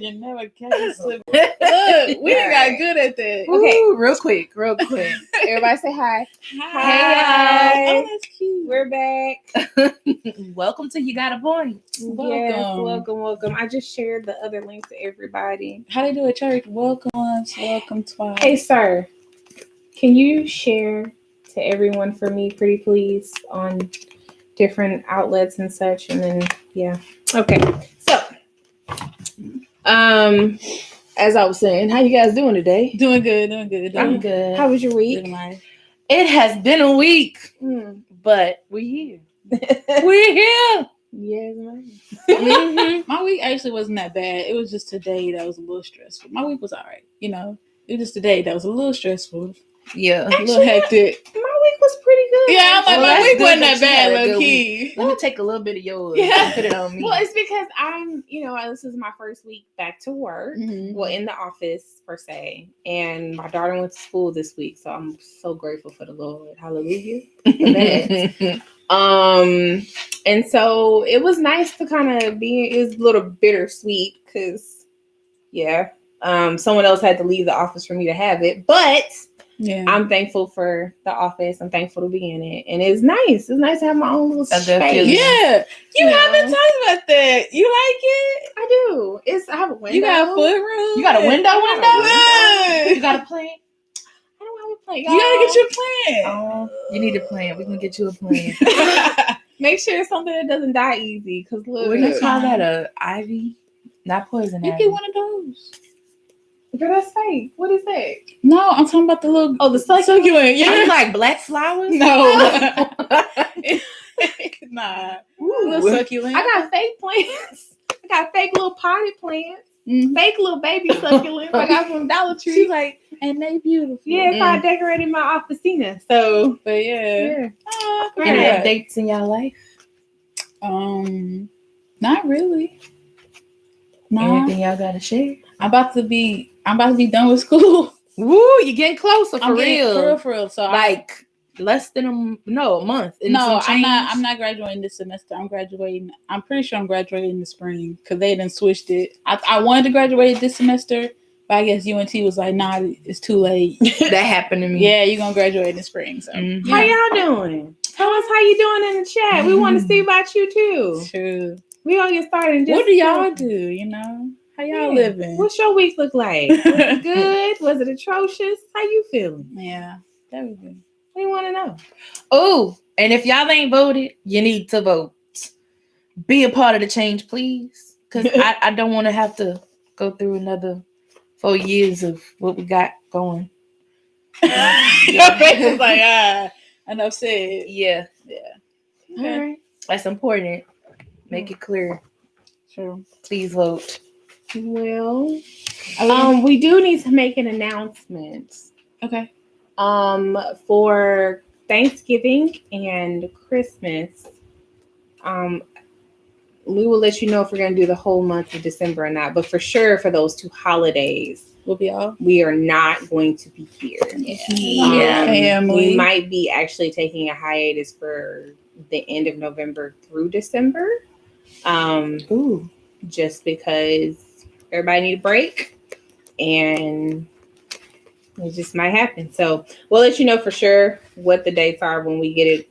You never catch a slip. Look, we got good at that. Okay, Ooh, real quick. everybody say hi. Hi. Hey, Oh, that's cute. We're back. Welcome to You Got a Point. Yes, welcome. I just shared the other link to everybody. How they do at church? Welcome once, welcome twice. Hey, sir, can you share to everyone for me, pretty please, on different outlets and such? And then, yeah. Okay, so, as I was saying, how you guys doing today? Doing good. I'm good. How was your week? It has been a week, but we're here. We're here. Yes, ma'am. Mm-hmm. My week actually wasn't that bad. It was just today that was a little stressful. My week was all right. You know, it was just today that was a little stressful. Yeah. A little hectic. My week was pretty good. Yeah, I'm like, my week wasn't that that you had bad, a low good key. Let me take a little bit of yours Yeah. and put it on me. Well, it's because this is my first week back to work. Mm-hmm. Well, in the office per se. And my daughter went to school this week, so I'm so grateful for the Lord. Hallelujah. For that. And so it was nice to kind of it was a little bittersweet because, someone else had to leave the office for me to have it. But yeah, I'm thankful for the office. I'm thankful to be in it. And it's nice. It's nice to have my own little space. Yeah. You haven't talked about that. You like it? I do. I have a window. You got a foot room? You got a window? Look. You got a plant? I don't have a plant. You gotta get your plant. Oh, you need a plant. We can get you a plant. Make sure it's something that doesn't die easy. Because look, We're gonna call that a ivy, not poison You ivy. get one of those. Girl, that's fake. What is that? No, I'm talking about the little. Oh, the succulent. You Yeah. like black flowers? No. Nah. Ooh, Little succulent. I got fake plants. I got fake little potted plants. Mm-hmm. Fake little baby succulents I got from Dollar Tree. She's like, and they beautiful. Yeah, I decorated my officina. So, but yeah. Any updates in your life? Not really. Nah. Anything y'all gotta share? I'm about to be done with school. Woo, you're getting closer for real. So like less than a month. No, I'm not graduating this semester. I'm graduating. I'm pretty sure I'm graduating in the spring because they done switched it. I wanted to graduate this semester, but I guess UNT was like, nah, it's too late. That happened to me. Yeah, you're gonna graduate in the spring. So How y'all doing? Tell us how you doing in the chat. We want to see about you too. True. We gonna get started. What do y'all do? You know, how y'all living? What's your week look like? Was it good? Was it atrocious? How you feeling? Yeah, that was good. We want to know. Oh, and if y'all ain't voted, you need to vote. Be a part of the change, please. Because I don't want to have to go through another 4 years of what we got going. Your face is like, enough said. Yeah. Okay. All right. That's important. Make it clear. True. Please vote. Well, we do need to make an announcement. Okay. For Thanksgiving and Christmas, we will let you know if we're going to do the whole month of December or not. But for sure, for those 2 holidays, we are not going to be here. Family. We might be actually taking a hiatus for the end of November through December. Just because everybody need a break, and it just might happen. So we'll let you know for sure what the dates are when we get it,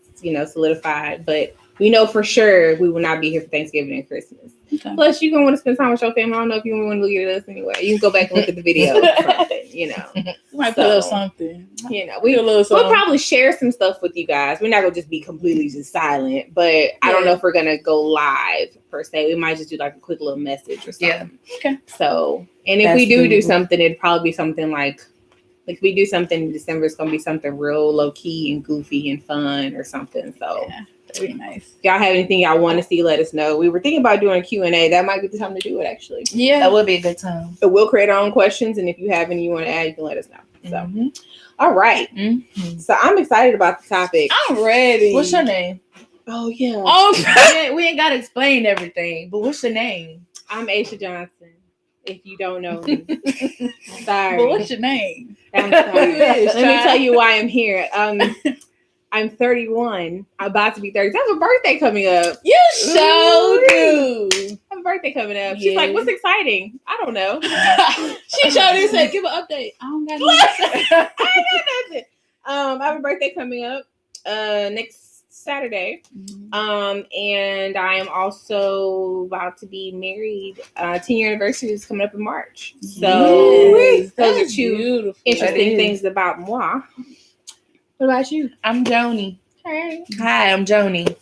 solidified. But we know for sure we will not be here for Thanksgiving and Christmas. Okay. Plus, you're going to want to spend time with your family. I don't know if you want to look at us anyway. You can go back and look at the video or something, We might put up something. We'll probably share some stuff with you guys. We're not going to just be completely just silent, but I don't know if we're going to go live per se. We might just do like a quick little message or something. Yeah. Okay. So, and if we do something, it'd probably be something like if we do something in December, it's going to be something real low key and goofy and fun or something. So. Yeah. That'd be nice. If y'all have anything y'all want to see, let us know. We were thinking about doing a Q&A. That might be the time to do it, actually. Yeah. That would be a good time. But we'll create our own questions, and if you have any you want to add, you can let us know. So, all right. Mm-hmm. So I'm excited about the topic. I'm ready. What's your name? Oh, yeah. Oh, we ain't got to explain everything, but what's your name? I'm Aisha Johnson, if you don't know me. Sorry. But what's your name? I'm sorry. Let me tell you why I'm here. I'm 31. I'm about to be 30. I have a birthday coming up. You so do. I have a birthday coming up. She's like, Yeah. what's exciting? I don't know. She showed me said, give an update. I don't got nothing. I ain't got nothing. I have a birthday coming up next Saturday. And I am also about to be married. 10-year anniversary is coming up in March. So Yes, those are that's two beautiful. interesting is. things about moi. What about you? I'm Joni. Hey. Hi, I'm Joni.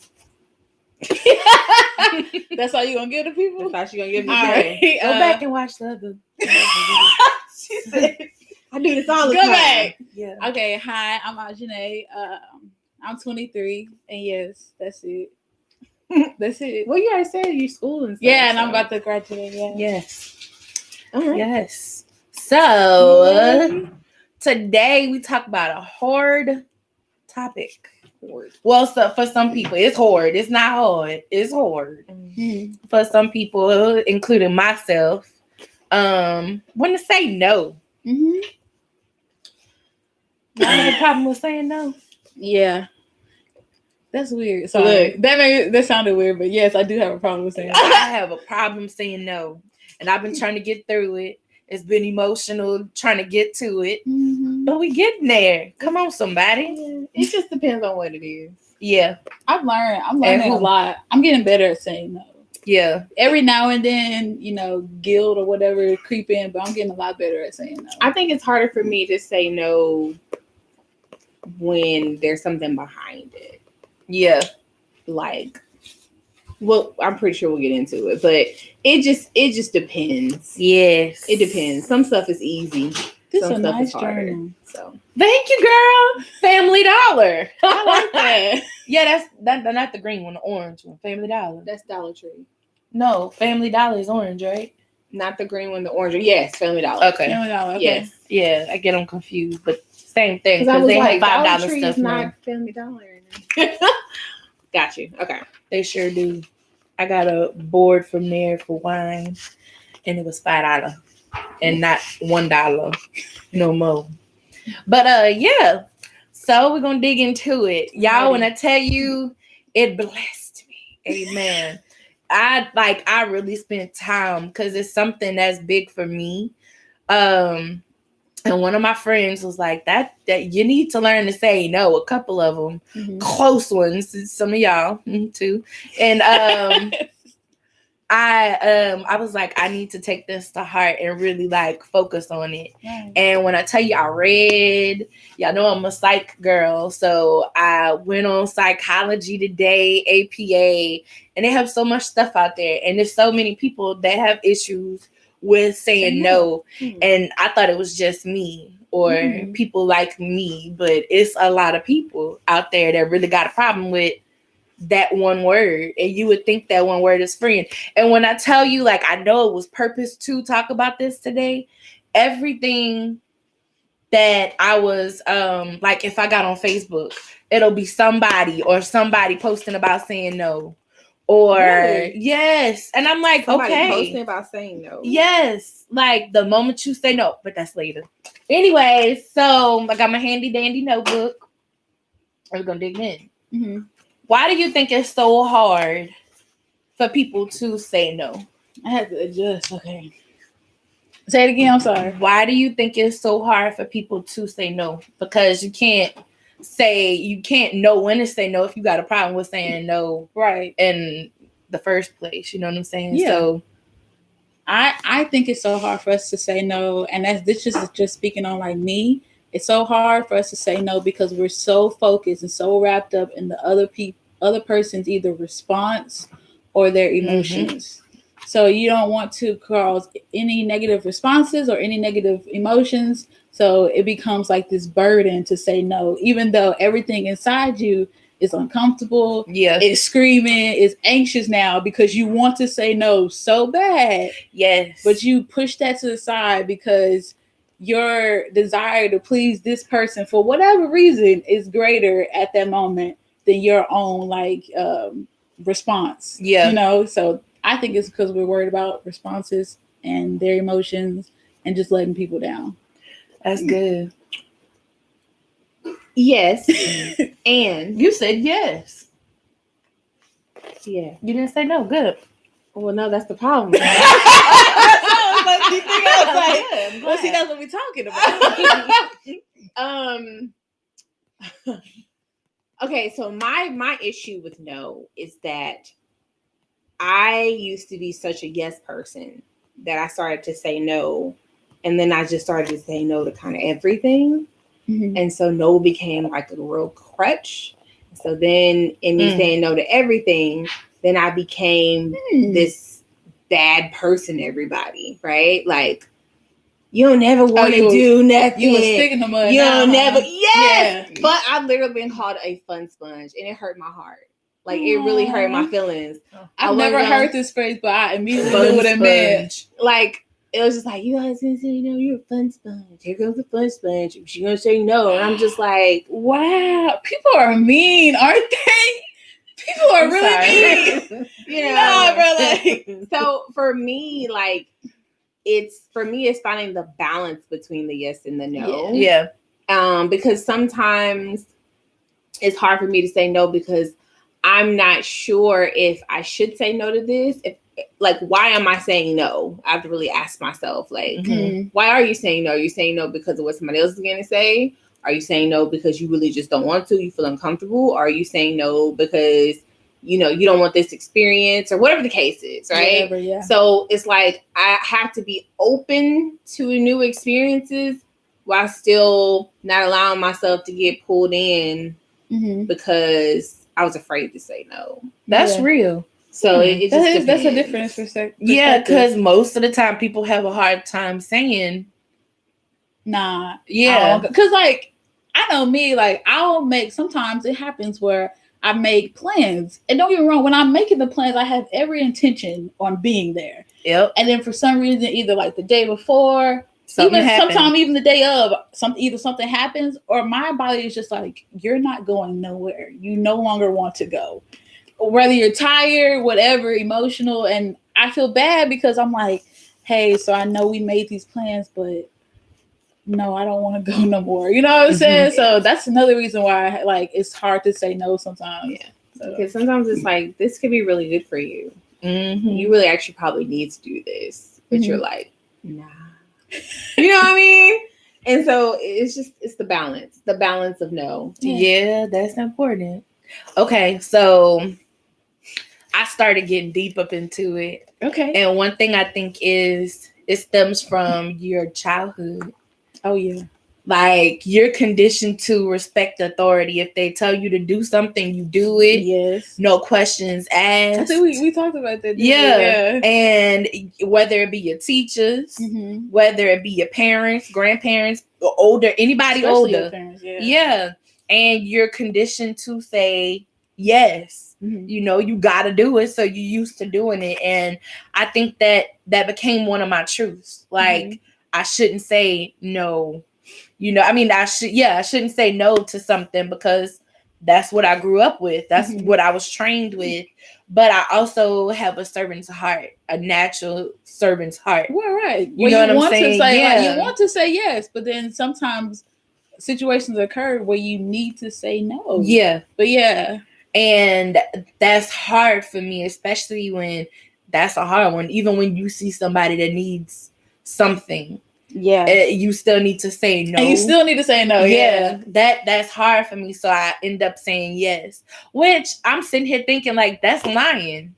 That's all you gonna give to I people? thought you were gonna give me All a right. Go back and watch the other. She said, I do this all the go time. back. Yeah. Okay, hi, I'm Ajane. I'm 23, and yes, that's it. That's it. Well, you already said you school and stuff. Yeah, and I'm so. about to graduate. Yeah. Yes. All right. Yes. So today we talk about a hard topic. Well, so for some people, it's hard. It's not hard. It's hard. Mhm. For some people, including myself, want to say no. Mhm. I have a problem with saying no. Yeah. That's weird. Sorry, that sounded weird, but yes, I do have a problem with saying I that. have a problem saying no, and I've been trying to get through it. It's been emotional trying to get to it, Mhm. but we getting there. Come on, somebody. Yeah, it just depends on what it is. Yeah, I'm learning a who? lot. I'm getting better at saying no. yeah. Every now and then, guilt or whatever creep in, but I'm getting a lot better at saying no. I think it's harder for me to say no when there's something behind it. Yeah. Like, well, I'm pretty sure we'll get into it, but it just depends. Yes. It depends. Some stuff is easy. This is Some a stuff nice is harder. journal. So Thank you, girl. Family Dollar. I like that. Yeah, that's not the green one, the orange one. Family Dollar. that's Dollar Tree. No, Family Dollar is orange, right? Not the green one, the orange one. Yes, Family Dollar. Okay. Okay. Yes. Yeah, I get them confused, but same thing. Because I was they like, have Dollar $5 Tree stuff is now. not Family Dollar. Got you. Okay. They sure do. I got a board from there for wine, and it was $5 and not $1 no more. But yeah. So we're gonna dig into it, y'all. When I tell you, it blessed me. Amen. I really spent time because it's something that's big for me. And one of my friends was like, that you need to learn to say no. A couple of them, Mhm. close ones, some of y'all too. And I was like, I need to take this to heart and really like focus on it. Right. And when I tell you, I read, y'all know I'm a psych girl, so I went on Psychology Today, APA, and they have so much stuff out there, and there's so many people that have issues with saying no. Mhm. And I thought it was just me or Mhm. people like me, but it's a lot of people out there that really got a problem with that one word, and you would think that one word is friend. And when I tell you, like, I know it was purpose to talk about this today, everything that I was like, if I got on Facebook, it'll be somebody posting about saying no, or Really? yes, and I'm like, Somebody okay, posting about saying no. yes, like the moment you say no, but that's later. Anyway, so I got my handy dandy notebook. We're gonna dig in. Mhm. Why do you think it's so hard for people to say no? I had to adjust. Okay. Say it again. I'm sorry. Why do you think it's so hard for people to say no? Because you can't know when to say no if you got a problem with saying no Right. in the first place. You know what I'm saying? Yeah. So I think it's so hard for us to say no, and this is just speaking on like me. It's so hard for us to say no because we're so focused and so wrapped up in the other person's either response or their emotions. So you don't want to cause any negative responses or any negative emotions. So it becomes like this burden to say no, even though everything inside you is uncomfortable. yeah, It's screaming, it's anxious now because you want to say no so bad, yes, but you push that to the side because your desire to please this person for whatever reason is greater at that moment than your own response. Yeah. So I think it's because we're worried about responses and their emotions and just letting people down. that's good. Yes. And You said yes. yeah. You didn't say no. Good. Well, no, that's the problem. You think I was like, I'm well, see, glad. that's what we're talking about. Okay, so my issue with no is that I used to be such a yes person that I started to say no, and then I just started to say no to kind of everything. Mhm. And so no became like a real crutch. So then in me saying no to everything, then I became this bad person to everybody, right? Like, you don't never want to do nothing. You were sticking the mud. You don't never, huh? yes. Yeah. But I've literally been called a fun sponge, and it hurt my heart. Like, it really hurt my feelings. I've never heard this phrase, but I immediately Fun knew what it meant. sponge. Like, it was just like, you guys didn't say no, you're a fun sponge. Here comes the fun sponge. She's gonna say no. And I'm just like, Wow, people are mean, aren't they? People are I'm really sorry. mean. you know. Nah, bro, like, So for me, like, it's finding the balance between the yes and the no. Yeah. Because sometimes it's hard for me to say no because I'm not sure if I should say no to this. If, like, why am I saying no? I have to really ask myself, like, Mhm. why are you saying no? Are you saying no because of what somebody else is going to say? Are you saying no because you really just don't want to? You feel uncomfortable? Or are you saying no because, you know, you don't want this experience or whatever the case is, right? Whatever, yeah. So it's like I have to be open to new experiences while still not allowing myself to get pulled in because I was afraid to say no. That's Yeah. real. So it just That's a depends. different perspective. Yeah, because most of the time people have a hard time saying, nah, yeah. because like I know me, like I'll make. Sometimes it happens where I make plans, and don't get me wrong. When I'm making the plans, I have every intention on being there. Yep. And then for some reason, either like the day before, Something happened. sometimes even the day of, either something happens, or my body is just like, you're not going nowhere. You no longer want to go. Whether you're tired, whatever, emotional, and I feel bad because I'm like, hey, so I know we made these plans, but no, I don't want to go no more. You know what I'm saying? So that's another reason why like it's hard to say no sometimes. Yeah. So. Because sometimes it's like, this could be really good for you. Mm-hmm. You really actually probably need to do this, but you're like, nah. You know what I mean? And so it's the balance of no. Yeah, that's important. Okay, so I started getting deep up into it. Okay. And one thing I think is it stems from your childhood. Oh yeah. Like, you're conditioned to respect authority. If they tell you to do something, you do it. Yes. No questions asked. I think we talked about that. Yeah. And whether it be your teachers, whether it be your parents, grandparents, or older, anybody Especially older. your parents, yeah. And you're conditioned to say yes. You know, you got to do it. So you're used to doing it. And I think that became one of my truths. Like, I shouldn't say no. You know, I mean, I shouldn't say no to something because that's what I grew up with. That's what I was trained with. But I also have a servant's heart, a natural servant's heart. Well, right. You know what I'm saying? Like, you want to say yes, but then sometimes situations occur where you need to say no. Yeah. But yeah. And that's hard for me, especially when that's a hard one. Even when you see somebody that needs something. Yeah. You still need to say no. And you still need to say no. Yeah. That's hard for me. So I end up saying yes. Which I'm sitting here thinking like that's lying.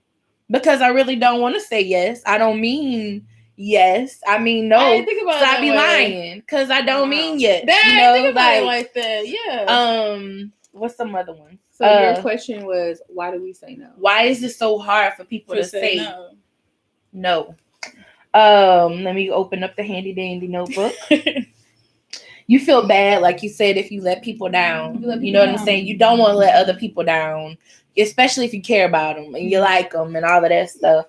Because I really don't want to say yes. I don't mean yes. I mean no. I think about I be lying. Because I don't mean yes. Damn, you know, think about it like that. Yeah. What's some other ones? So your question was, why do we say no? Why is it so hard for people to say no? Let me open up the handy dandy notebook. You feel bad, like you said, if you let people down. You know what I'm saying? You don't want to let other people down, especially if you care about them and you like them and all of that stuff.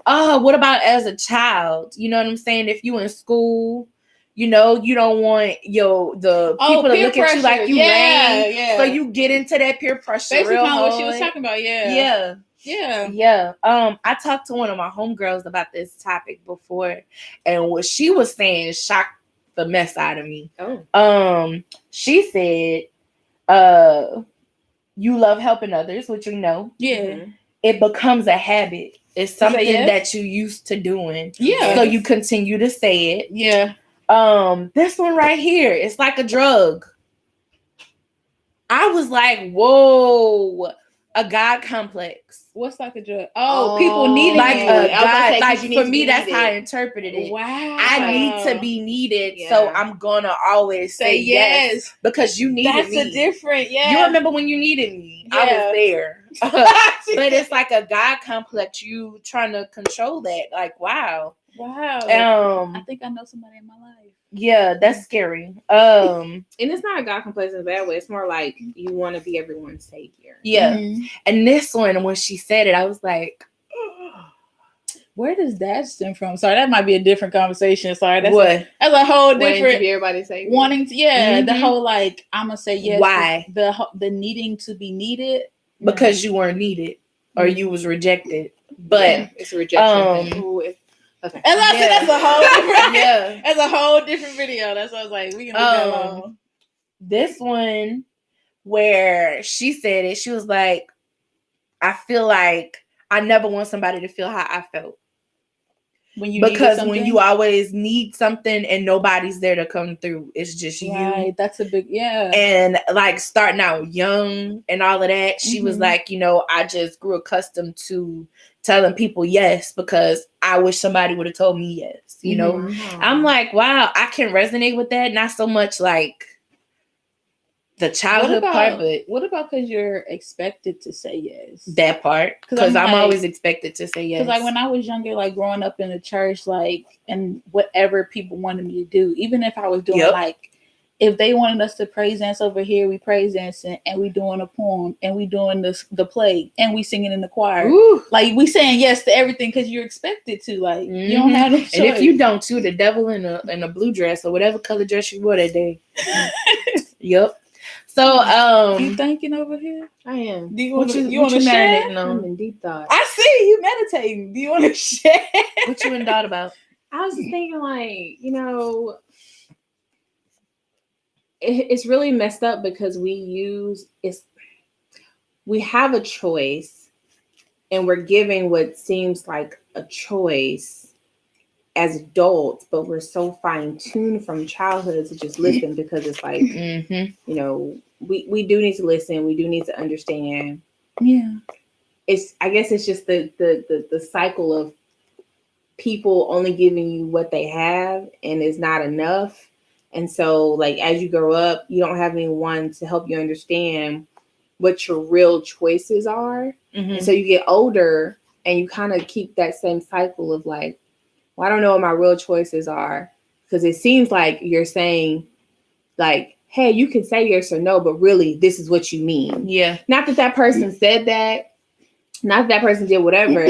What about as a child? You know what I'm saying? If you in school, you know, you don't want the people to look at you like you lame. Yeah. So you get into that peer pressure. Basically, kind of what she was talking about. Yeah. I talked to one of my homegirls about this topic before, and what she was saying shocked the mess out of me. She said, you love helping others, which you know. Yeah. It becomes a habit It's something yes? that you used to doing. Yeah. So you continue to say it. Yeah. This one right here, it's like a drug. I was like, whoa, a God complex. What's like a drug? Oh, people needing Like you. a I was about to God, say, 'cause like you need for to me, be that's how I needed. interpreted it. Wow. I need to be needed, so Yeah. I'm gonna always say yes because you needed That's me. a different, yeah. You remember when you needed me? I Yeah. was there. But it's like a God complex. You trying to control that? Like, wow. Wow. I think I know somebody in my life. Yeah, that's scary. And it's not a God complex in a bad way. It's more like you want to be everyone's savior. Yeah. Mhm. And this one, when she said it, I was like, Where does that stem from? Sorry, that might be a different conversation. Sorry, that's what? that's a whole Wanting to different be everybody's savior. wanting to, yeah, the Mhm. whole like I'm gonna say yes. Why? The needing to be needed Because you weren't needed or you was rejected. But Yeah, it's a rejection thing. um, Ooh, okay. And I said that's a whole different, yeah. that's a whole different video. That's what I was like, we can leave that alone. This one where she said it, she was like, I feel like I never want somebody to feel how I felt. When you Because needed when you always need something and nobody's there to come through, it's just you. right, that's a big And like starting out young and all of that, she was Mhm. like, I just grew accustomed to telling people yes because I wish somebody would have told me yes. Mhm. I'm like, wow, I can resonate with that. Not so much like the childhood part, but what about because you're expected to say yes? that part, 'Cause because I'm like- always expected to say yes. Because like when I was younger, like growing up in the church, like and whatever people wanted me to do, even if I was doing Yep. like if they wanted us to praise dance over here, we praise dancing and we doing a poem and we doing the play and we singing in the choir. Ooh. Like we saying yes to everything because you're expected to. Like you don't Mhm. have no choice. And if you don't, you the devil in a blue dress or whatever color dress you wore that day. Yep. So you thinking over here? I am. Do you what want you, to what you share? marinating I'm on? in deep thought. I see you meditating. Do you want to share? What you in thought about? I was just thinking, like, it's really messed up because we have a choice and we're giving what seems like a choice as adults, but we're so fine-tuned from childhood to just listen because it's like, Mm-hmm. we do need to listen. We do need to understand. Yeah. I guess it's just the cycle of people only giving you what they have and it's not enough. And so like as you grow up, you don't have anyone to help you understand what your real choices are. Mm-hmm. And so you get older and you kind of keep that same cycle of like, well, I don't know what my real choices are. Because it seems like you're saying like, hey, you can say yes or no, but really this is what you mean. Yeah. Not that person said that. Not that person did whatever,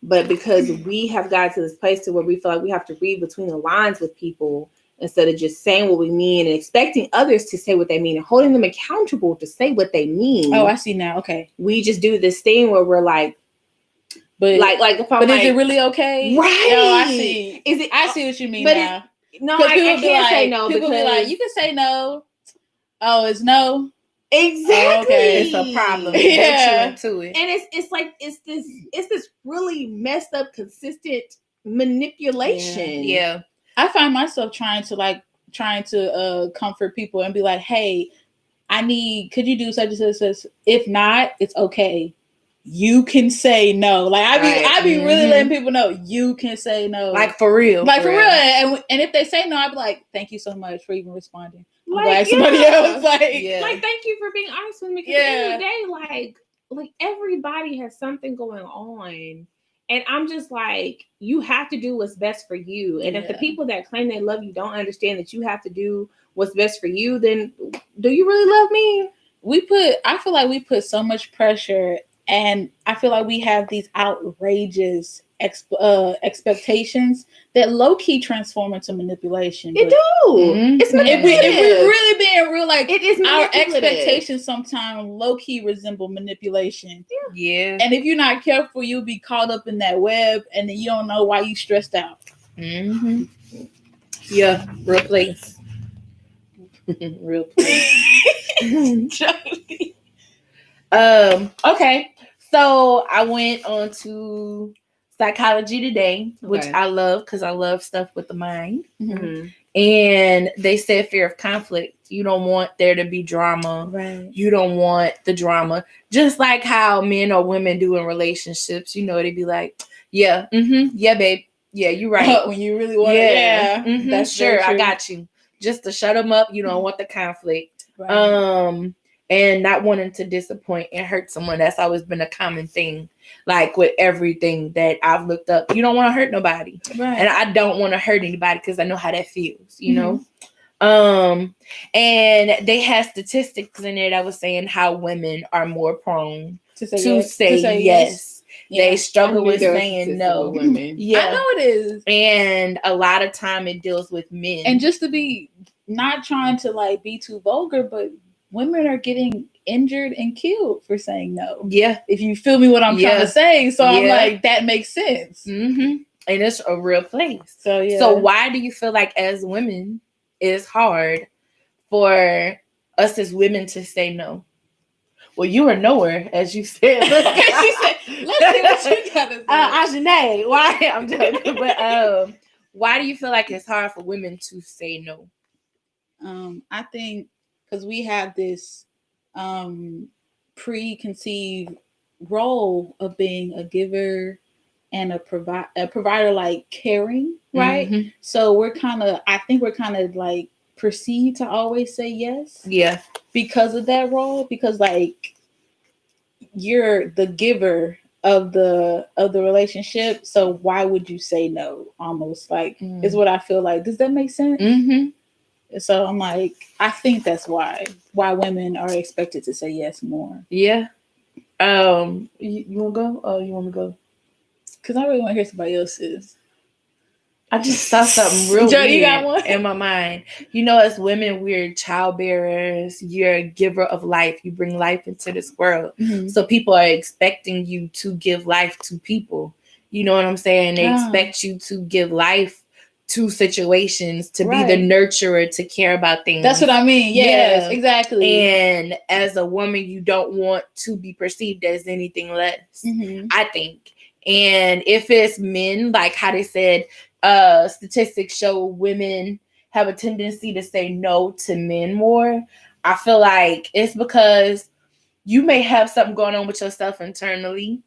but because we have got to this place to where we feel like we have to read between the lines with people instead of just saying what we mean and expecting others to say what they mean and holding them accountable to say what they mean. Oh, I see now. Okay. We just do this thing where we're like, but like if I'm but like, is it really okay? Right. No, I see. Is it? I see what you mean but now. No, Because I people be can't like, say no people because be like, you can say no. Oh, it's no. exactly. Okay. It's a problem. Yeah. Get you into it. And it's like it's this really messed up consistent manipulation. Yeah. I find myself trying to comfort people and be like, hey, could you do such and such, such? If not, it's okay. You can say no. Like I be really Mhm. letting people know you can say no. Like for real. Like for real. And if they say no, I'd be like, thank you so much for even responding. I'm Like, glad somebody else. Like, Yeah. Like, thank you for being honest with me. Because at the end of the day, like everybody has something going on. And I'm just like, you have to do what's best for you. And if the Yeah. people that claim they love you don't understand that you have to do what's best for you, then do you really love me? I feel like we put so much pressure, and I feel like we have these outrageous expectations that low key transform into manipulation. It do. Mhm. It's If we manipulative. really being real, like It is our manipulative. expectations sometimes low key resemble manipulation. Yeah. And if you're not careful, you'll be caught up in that web, and then you don't know why you stressed out. Mm-hmm. Yeah. Real place. Real place. Okay. So I went on to Psychology Today, which Okay. I love because I love stuff with the mind. Mhm. And they said fear of conflict. You don't want there to be drama. Right. You don't want the drama. Just like how men or women do in relationships. You know, they be like, yeah, yeah, babe. Yeah, you're right. When you really want it. Yeah. That's very sure. I true. got you. Just to shut them up. You don't want the conflict. Right. And not wanting to disappoint and hurt someone. That's always been a common thing. Like with everything that I've looked up, you don't want to hurt nobody. Right. And I don't want to hurt anybody because I know how that feels, you know? And they had statistics in there that was saying how women are more prone to say yes. Yeah. They struggle with There was saying statistics no. with women. Yeah. I know it is. And a lot of time it deals with men. And just to be not trying to like be too vulgar, but women are getting injured and killed for saying no. Yeah. If you feel me what I'm trying to say. So I'm like, that makes sense. And it's a real place. So yeah. So why do you feel like as women it's hard for us as women to say no? Well, you are nowhere, as you said. She said, let's see what you got to say. Ajane, why? I'm joking. But why do you feel like it's hard for women to say no? I think because we have this preconceived role of being a giver and a provider, like caring, right? So I think we're kind of like perceived to always say yes. Yeah. Because of that role, because like you're the giver of the relationship, so why would you say no? Almost like is what I feel like. Does that make sense? So I'm like, I think that's why women are expected to say yes more. Yeah. You want to go? Oh, you want to go? Because I really want to hear somebody else's. I just saw something real Joe, weird you got one? in my mind. You know, as women, we're childbearers. You're a giver of life. You bring life into this world. So people are expecting you to give life to people. You know what I'm saying? They expect you to give life to situations, to be the nurturer, to care about things. That's what I mean. Yes, exactly. And as a woman, you don't want to be perceived as anything less, I think. And if it's men, like how they said, statistics show women have a tendency to say no to men more. I feel like it's because you may have something going on with yourself internally.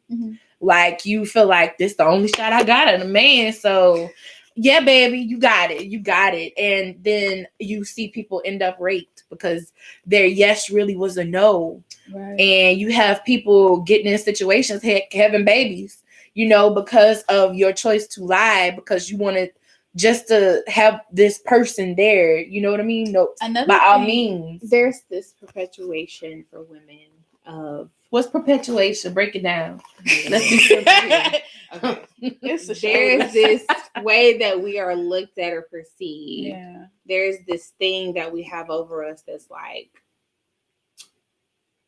Like you feel like this is the only shot I got at a man. So yeah, baby, you got it. And then you see people end up raped because their yes really was a no. Right. And you have people getting in situations having babies, you know, because of your choice to lie, because you wanted just to have this person there. You know what I mean? No, by all means. There's this perpetuation for women of... What's perpetuation? Break it down. Let's be simple here. Okay. There's this way that we are looked at or perceived. Yeah. There's this thing that we have over us that's like,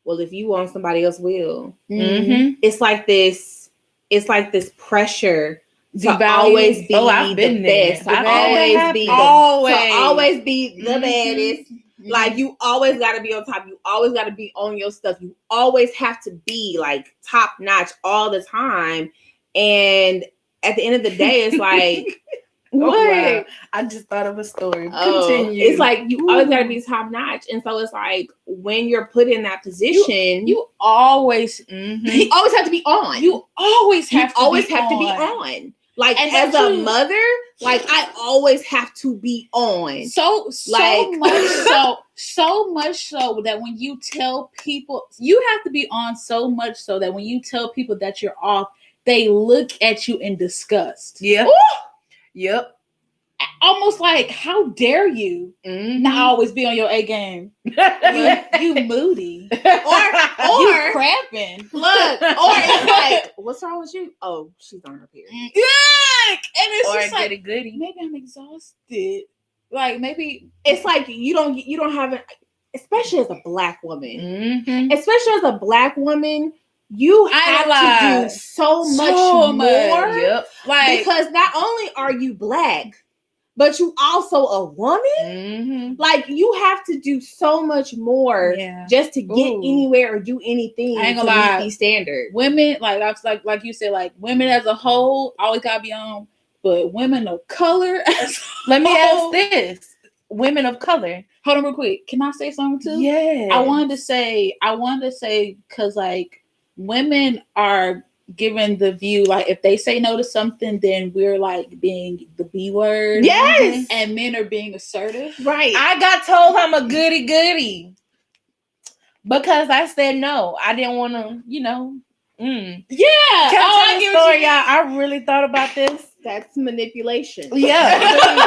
well, if you want, somebody else will. It's like this pressure to always be the best. To always be the baddest. Like you always got to be on top. You always got to be on your stuff. You always have to be like top notch all the time. And at the end of the day, it's like, what? Wow. I just thought of a story. Continue. It's like you always got to be top notch. And so it's like when you're put in that position, you always, you always have to be on. You always have to be on. Like as a mother, like I always have to be on. So much so that when you tell people, you have to be on so much so that when you tell people that you're off, they look at you in disgust. Yeah. Yep. Almost like, how dare you not always be on your A game? You moody. Or you cramping. Look, or it's like, what's wrong with you? Oh, she's on her period. Yeah. And it's or just like, goody. Maybe I'm exhausted. Like maybe it's like you don't have it, especially as a black woman. Especially as a black woman. You have to do so much more. Yep. Like, because not only are you black, but you also a woman. Mm-hmm. Like you have to do so much more Yeah. just to get Ooh. anywhere or do anything I ain't to gonna lie. meet these standards. Women, like you said, like women as a whole always gotta be on, but women of color as Let me ask whole- this: women of color. Hold on real quick. Can I say something too? Yeah. I wanted to say, because like women are given the view, like if they say no to something, then we're like being the B word. Yes. And men are being assertive. Right. I got told I'm a goody because I said no. I didn't want to, Yeah. Can I tell I you a get what story, you y'all? I really thought about this. That's manipulation. Yeah.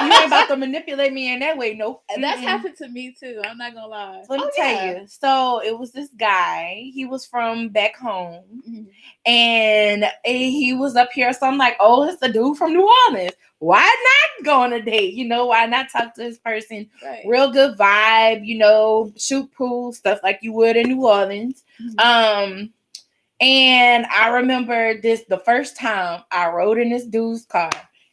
You ain't about to manipulate me in that way. Nope. And that's Mm-mm. happened to me too. I'm not gonna lie. Let me Oh, tell yeah. you. So it was this guy. He was from back home. Mhm. And he was up here. So I'm like, oh, it's the dude from New Orleans. Why not go on a date? Why not talk to this person? Right. Real good vibe, shoot pool, stuff like you would in New Orleans. Mhm. And I remember the first time I rode in this dude's car.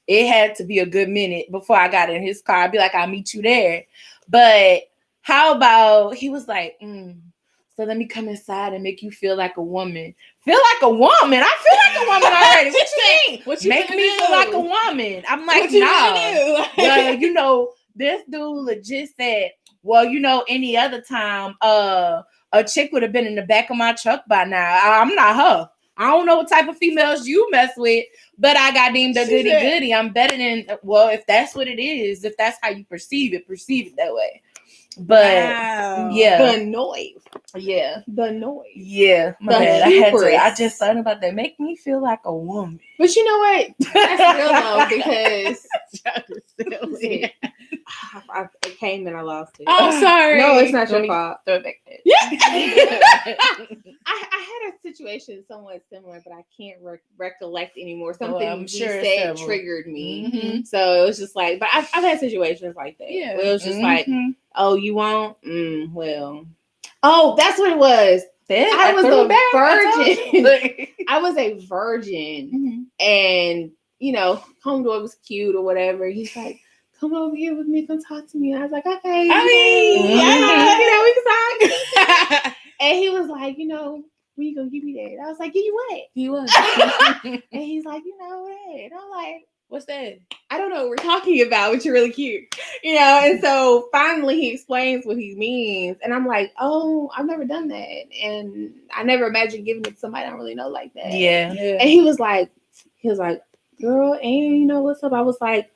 It had to be a good minute before I got in his car. I'd be like, I'll meet you there. But how about he was like, so let me come inside and make you feel like a woman. Feel like a woman? I feel like a woman already. What you mean? What you Make finna me do? feel like a woman. I'm like, What you nah. finna do? Well, this dude legit said, well, any other time, a chick would have been in the back of my truck by now. I'm not her. I don't know what type of females you mess with, but I got deemed a She goody said- goody. I'm better than, well, if that's what it is, if that's how you perceive it that way. But Wow. yeah, The noise. yeah, The noise. yeah. My The bad. hubris. I just thought about that. Make me feel like a woman. But you know what? That's real though, because I came and I lost it. Oh, sorry. No, it's not Let your me fault. throw it back there. I had a situation somewhat similar, but I can't recollect anymore. Something I'm we sure said several. triggered me. Mhm. So it was just like, but I've had situations like that. Yeah. Where it was just like, Mhm. oh, you won't? Well. Oh, that's what it was. I was threw a it back. I told you. I was a virgin. Mhm. And, homeboy was cute or whatever. He's like, come over here with me, come talk to me. And I was like, okay. I mean, we can talk. And he was like, when you gonna give me that? And I was like, give you what? He was. And he's like, what? And I'm like, What's that? I don't know what we're talking about, but you're really cute. And so finally he explains what he means. And I'm like, oh, I've never done that. And I never imagined giving it to somebody I don't really know like that. Yeah. And he was like, girl, and you know what's up? I was like,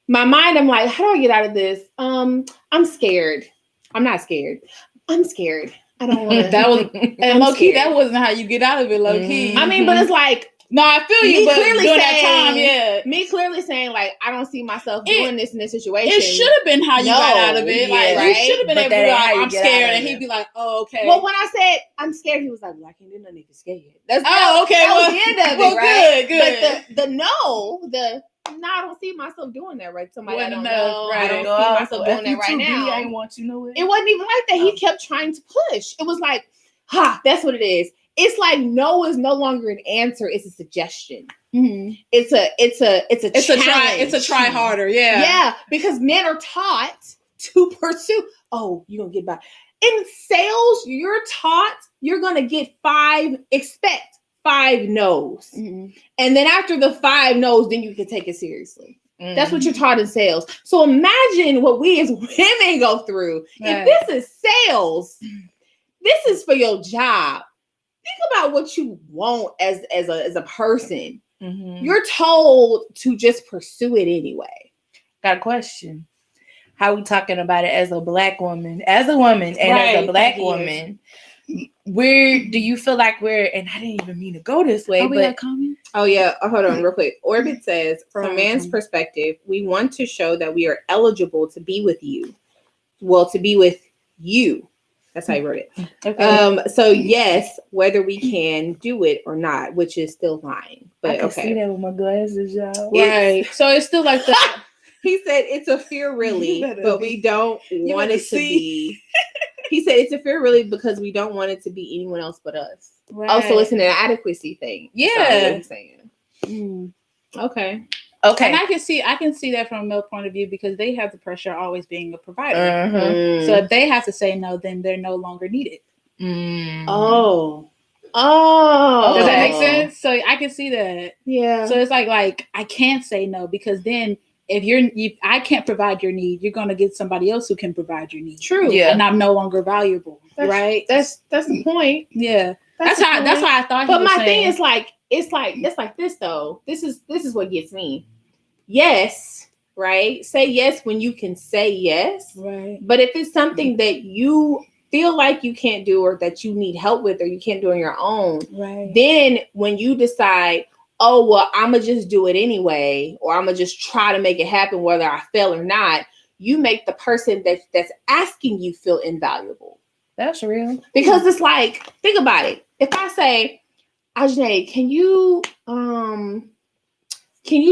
my mind, I'm like, how do I get out of this? I'm scared. I'm not scared. I'm scared. I don't want to. That was, and low key, scared. that wasn't how you get out of it, low key. I mean, but it's like, no, I feel Me you, but clearly during that saying- time, yeah. me clearly saying, like, I don't see myself It- doing this in this situation. It should have been how you got out of it. Like, yeah, you right? should have been But able to that be ain't like, how you I'm get scared. out of And it. he'd be like, oh, okay. Well, when I said I'm scared, he was like, well, I can't do nothing if you're scared. That's Oh, okay. That Well, was the end of well, it, right? good. But the no, I don't see myself doing that, right? Somebody I Wasn't don't enough, know. right. I don't see myself doing that right now. I ain't want you nowhere. It wasn't even like that. He kept trying to push. It was like, that's what it is. It's like no is no longer an answer. It's a suggestion. Mm-hmm. It's a challenge. It's a try harder. Yeah. Yeah, because men are taught to pursue. Oh, you're gonna get by. In sales, you're taught you're gonna get expect 5 no's. Mm-hmm. And then after the 5 no's, then you can take it seriously. Mm. That's what you're taught in sales. So imagine what we as women go through. Right. If this is sales, this is for your job. Think about what you want as a person. Mhm. You're told to just pursue it anyway. Got a question. How we talking about it as a black woman, as a woman, and as Right, a black thank you. woman? Where do you feel like and I didn't even mean to go this way, We got but comments? Oh yeah, hold on real quick. Orbit says, from a Sorry, man's Tom. perspective, we want to show that we are eligible to be with you. Well, to be with you. That's how I wrote it. okay. So yes, whether we can do it or not, which is still lying. I But can see okay. that with my glasses, y'all. Right. So it's still like that. He said it's a fear really, You better but be- we don't you want better it to be. He said it's a fear really because we don't want it to be anyone else but us. Right. Oh, so it's an inadequacy thing. Yeah. That's what he's saying. Mm. Okay. Okay. And I can see that from a male point of view because they have the pressure of always being a provider. Mhm. So if they have to say no, then they're no longer needed. Mm. Oh. Does that make Okay. sense? So I can see that. Yeah. So it's like I can't say no because then if I can't provide your need, you're gonna get somebody else who can provide your need. True. Yeah. And I'm no longer valuable. Right? That's the point. Yeah. That's the how point. I thought he But was my saying. thing is like it's like this though. This is what gets me. Yes, right? Say yes when you can say yes. Right. But if it's something that you feel like you can't do or that you need help with or you can't do on your own, Right. then when you decide, oh well, I'ma just do it anyway, or I'ma just try to make it happen whether I fail or not, you make the person that's asking you feel invaluable. That's real. Because it's like, think about it. If I say, Ajay, can you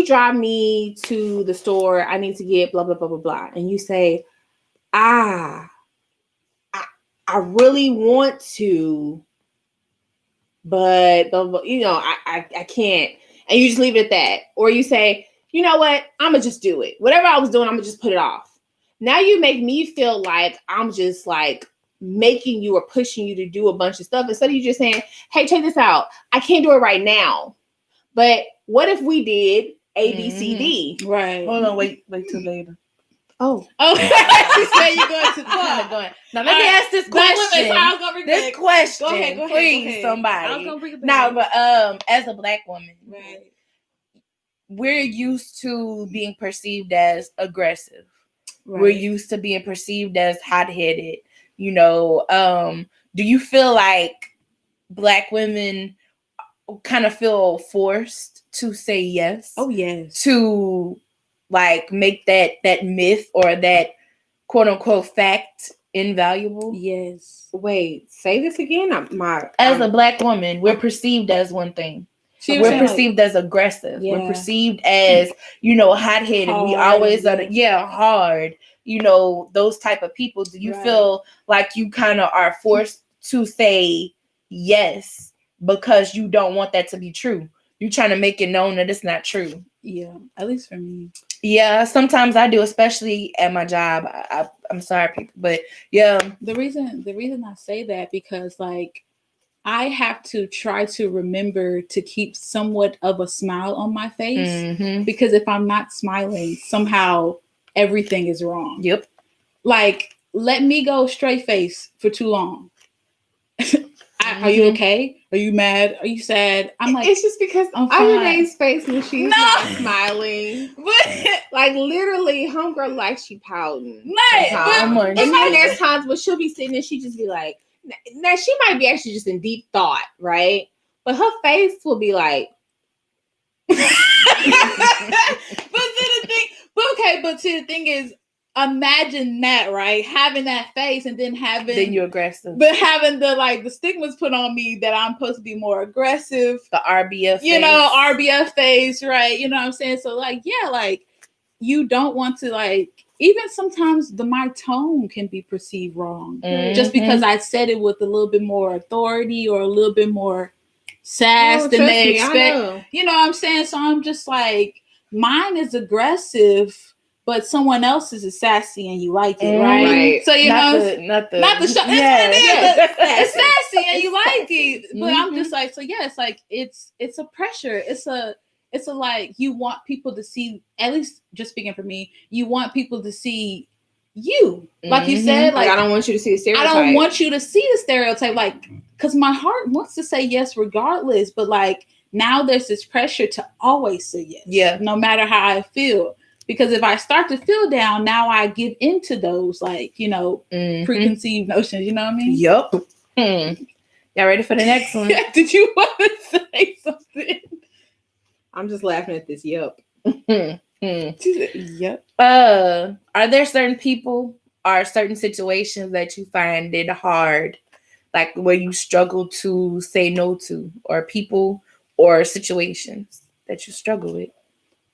drive me to the store? I need to get blah blah blah blah blah. And you say, I really want to, but I can't. And you just leave it at that. Or you say, you know what? I'ma just do it. Whatever I was doing, I'ma just put it off. Now you make me feel like I'm just like making you or pushing you to do a bunch of stuff instead of you just saying, hey, check this out. I can't do it right now. But what if we did A, B, C, D? Right. Hold on, wait till later. Oh. She said you're going to talk. Now let me ask this question. This question, Go ahead. please, somebody. I was gonna bring it No, back. but as a Black woman, Right. we're used to being perceived as aggressive. Right. We're used to being perceived as hot-headed. You know, do you feel like Black women kind of feel forced to say yes? Oh yes. To like make that myth or that quote unquote fact invaluable? Yes. Wait, say this again. As a Black woman, we're perceived as one thing. We're perceived as aggressive. Yeah. We're perceived as, hot-headed. We always are hard. Those type of people. Do you feel like you kind of are forced to say yes because you don't want that to be true? You're trying to make it known that it's not true. Yeah, at least for me. Yeah, sometimes I do, especially at my job. I'm sorry, people, but yeah. The reason I say that because like I have to try to remember to keep somewhat of a smile on my face because if I'm not smiling, somehow everything is wrong. Yep. Like, let me go straight face for too long. Are you okay? Are you mad? Are you sad? I'm like, it's just because Ayane's face when she's not smiling. But like literally, homegirl like she pouting. Right. And then there's times when she'll be sitting and she just be like, now she might be actually just in deep thought, right? But her face will be like. But the thing is, imagine that, right? Having that face and then you're aggressive. But having the stigmas put on me that I'm supposed to be more aggressive. The RBF face. RBF face, right? You know what I'm saying? So you don't want to even sometimes my tone can be perceived wrong. Just because I said it with a little bit more authority or a little bit more sass than they expect. You know what I'm saying? So I'm just like, mine is aggressive, but someone else's is sassy and you like it, right? So not the show. It's sassy and you like it. But I'm just like, so yeah, it's like it's a pressure. It's a like you want people to see, at least just speaking for me, you want people to see you. Like you said, like I don't want you to see the stereotype. I don't want you to see the stereotype, because my heart wants to say yes regardless, but now there's this pressure to always say yes. Yeah. No matter how I feel. Because if I start to feel down, now I give into those preconceived notions, you know what I mean? Yup. Y'all ready for the next one? Did you want to say something? I'm just laughing at this. Yup. Yep. Are there certain people or certain situations that you find it hard, like where you struggle to say no to, or people or situations that you struggle with,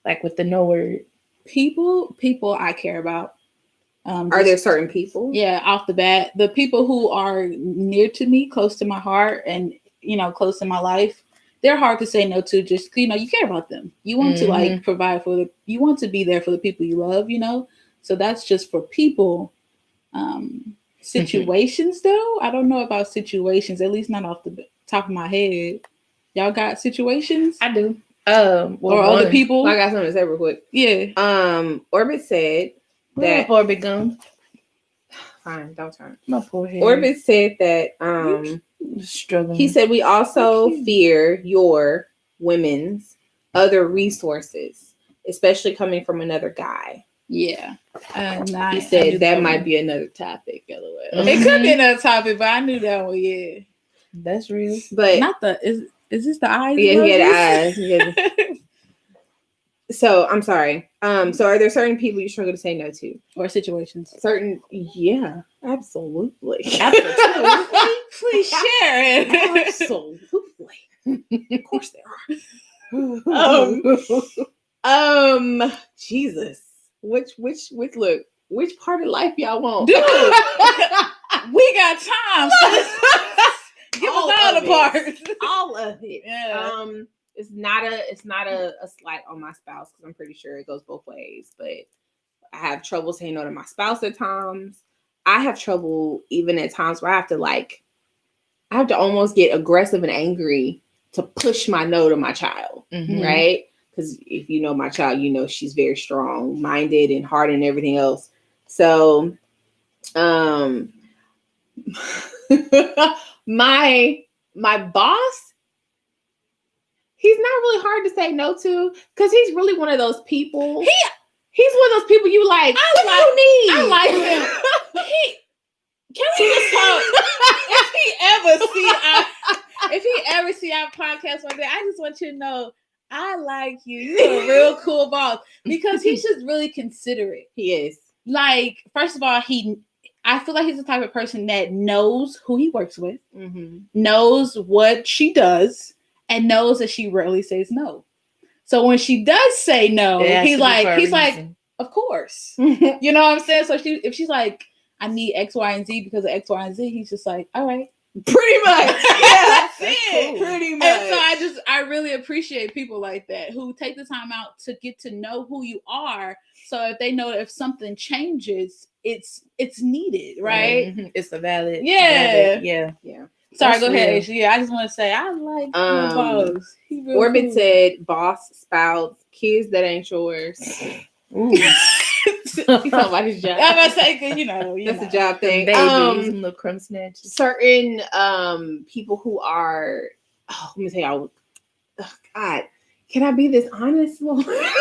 like with the no word? People I care about. Are there certain people? Yeah, off the bat, the people who are near to me, close to my heart, and close to my life, they're hard to say no to. Just you care about them. You want to like provide you want to be there for the people you love. So that's just for people. Situations though, I don't know about situations. At least not off the top of my head. Y'all got situations? I do. Or other people? I got something to say real quick. Yeah. Orbit said that Orbit gum. Fine, don't turn. My poor head. Orbit said that struggling. he said we also fear your women's other resources, especially coming from another guy. Yeah. He said that might be another topic, LOL. It could be another topic, but I knew that one, yeah. That's real. But not is this the eyes? Yeah, he had eyes. So I'm sorry. So are there certain people you struggle to say no to? Or situations? Yeah, absolutely. Please share it. Absolutely. Of course there are. Jesus. Which part of life y'all want? Dude, we got time. Give us all the parts. All of it. Yeah. It's not a slight on my spouse because I'm pretty sure it goes both ways. But I have trouble saying no to my spouse at times. I have trouble even at times where I have to almost get aggressive and angry to push my no to my child, right? Because if you know my child, you know she's very strong-minded and hard and everything else. So, my boss, he's not really hard to say no to because he's really one of those people. He's one of those people you like. I like him. Can we just talk? If he ever see our podcast one day, I just want you to know I like you. You're a real cool boss because he's just really considerate. He is. Like, first of all, I feel like he's the type of person that knows who he works with, knows what she does, and knows that she rarely says no. So when she does say no, he's like, of course. You know what I'm saying? So if she's like, I need X, Y, and Z because of X, Y, and Z, he's just like, all right. Pretty much. Yeah, that's it. Cool. Pretty much. And so I really appreciate people like that who take the time out to get to know who you are. So if they know if something changes, it's needed, right? It's a valid. Yeah. Yeah. Sorry, go ahead, Aisha. Yeah, I just want to say I like my boss. Orbit said boss, spouse, kids that ain't yours. He's talking about his job. I'm about to say, because that's a job thing. Babies, little crumb snatches. Certain people who are. Oh, let me tell y'all. Oh, God, can I be this honest? Go ahead.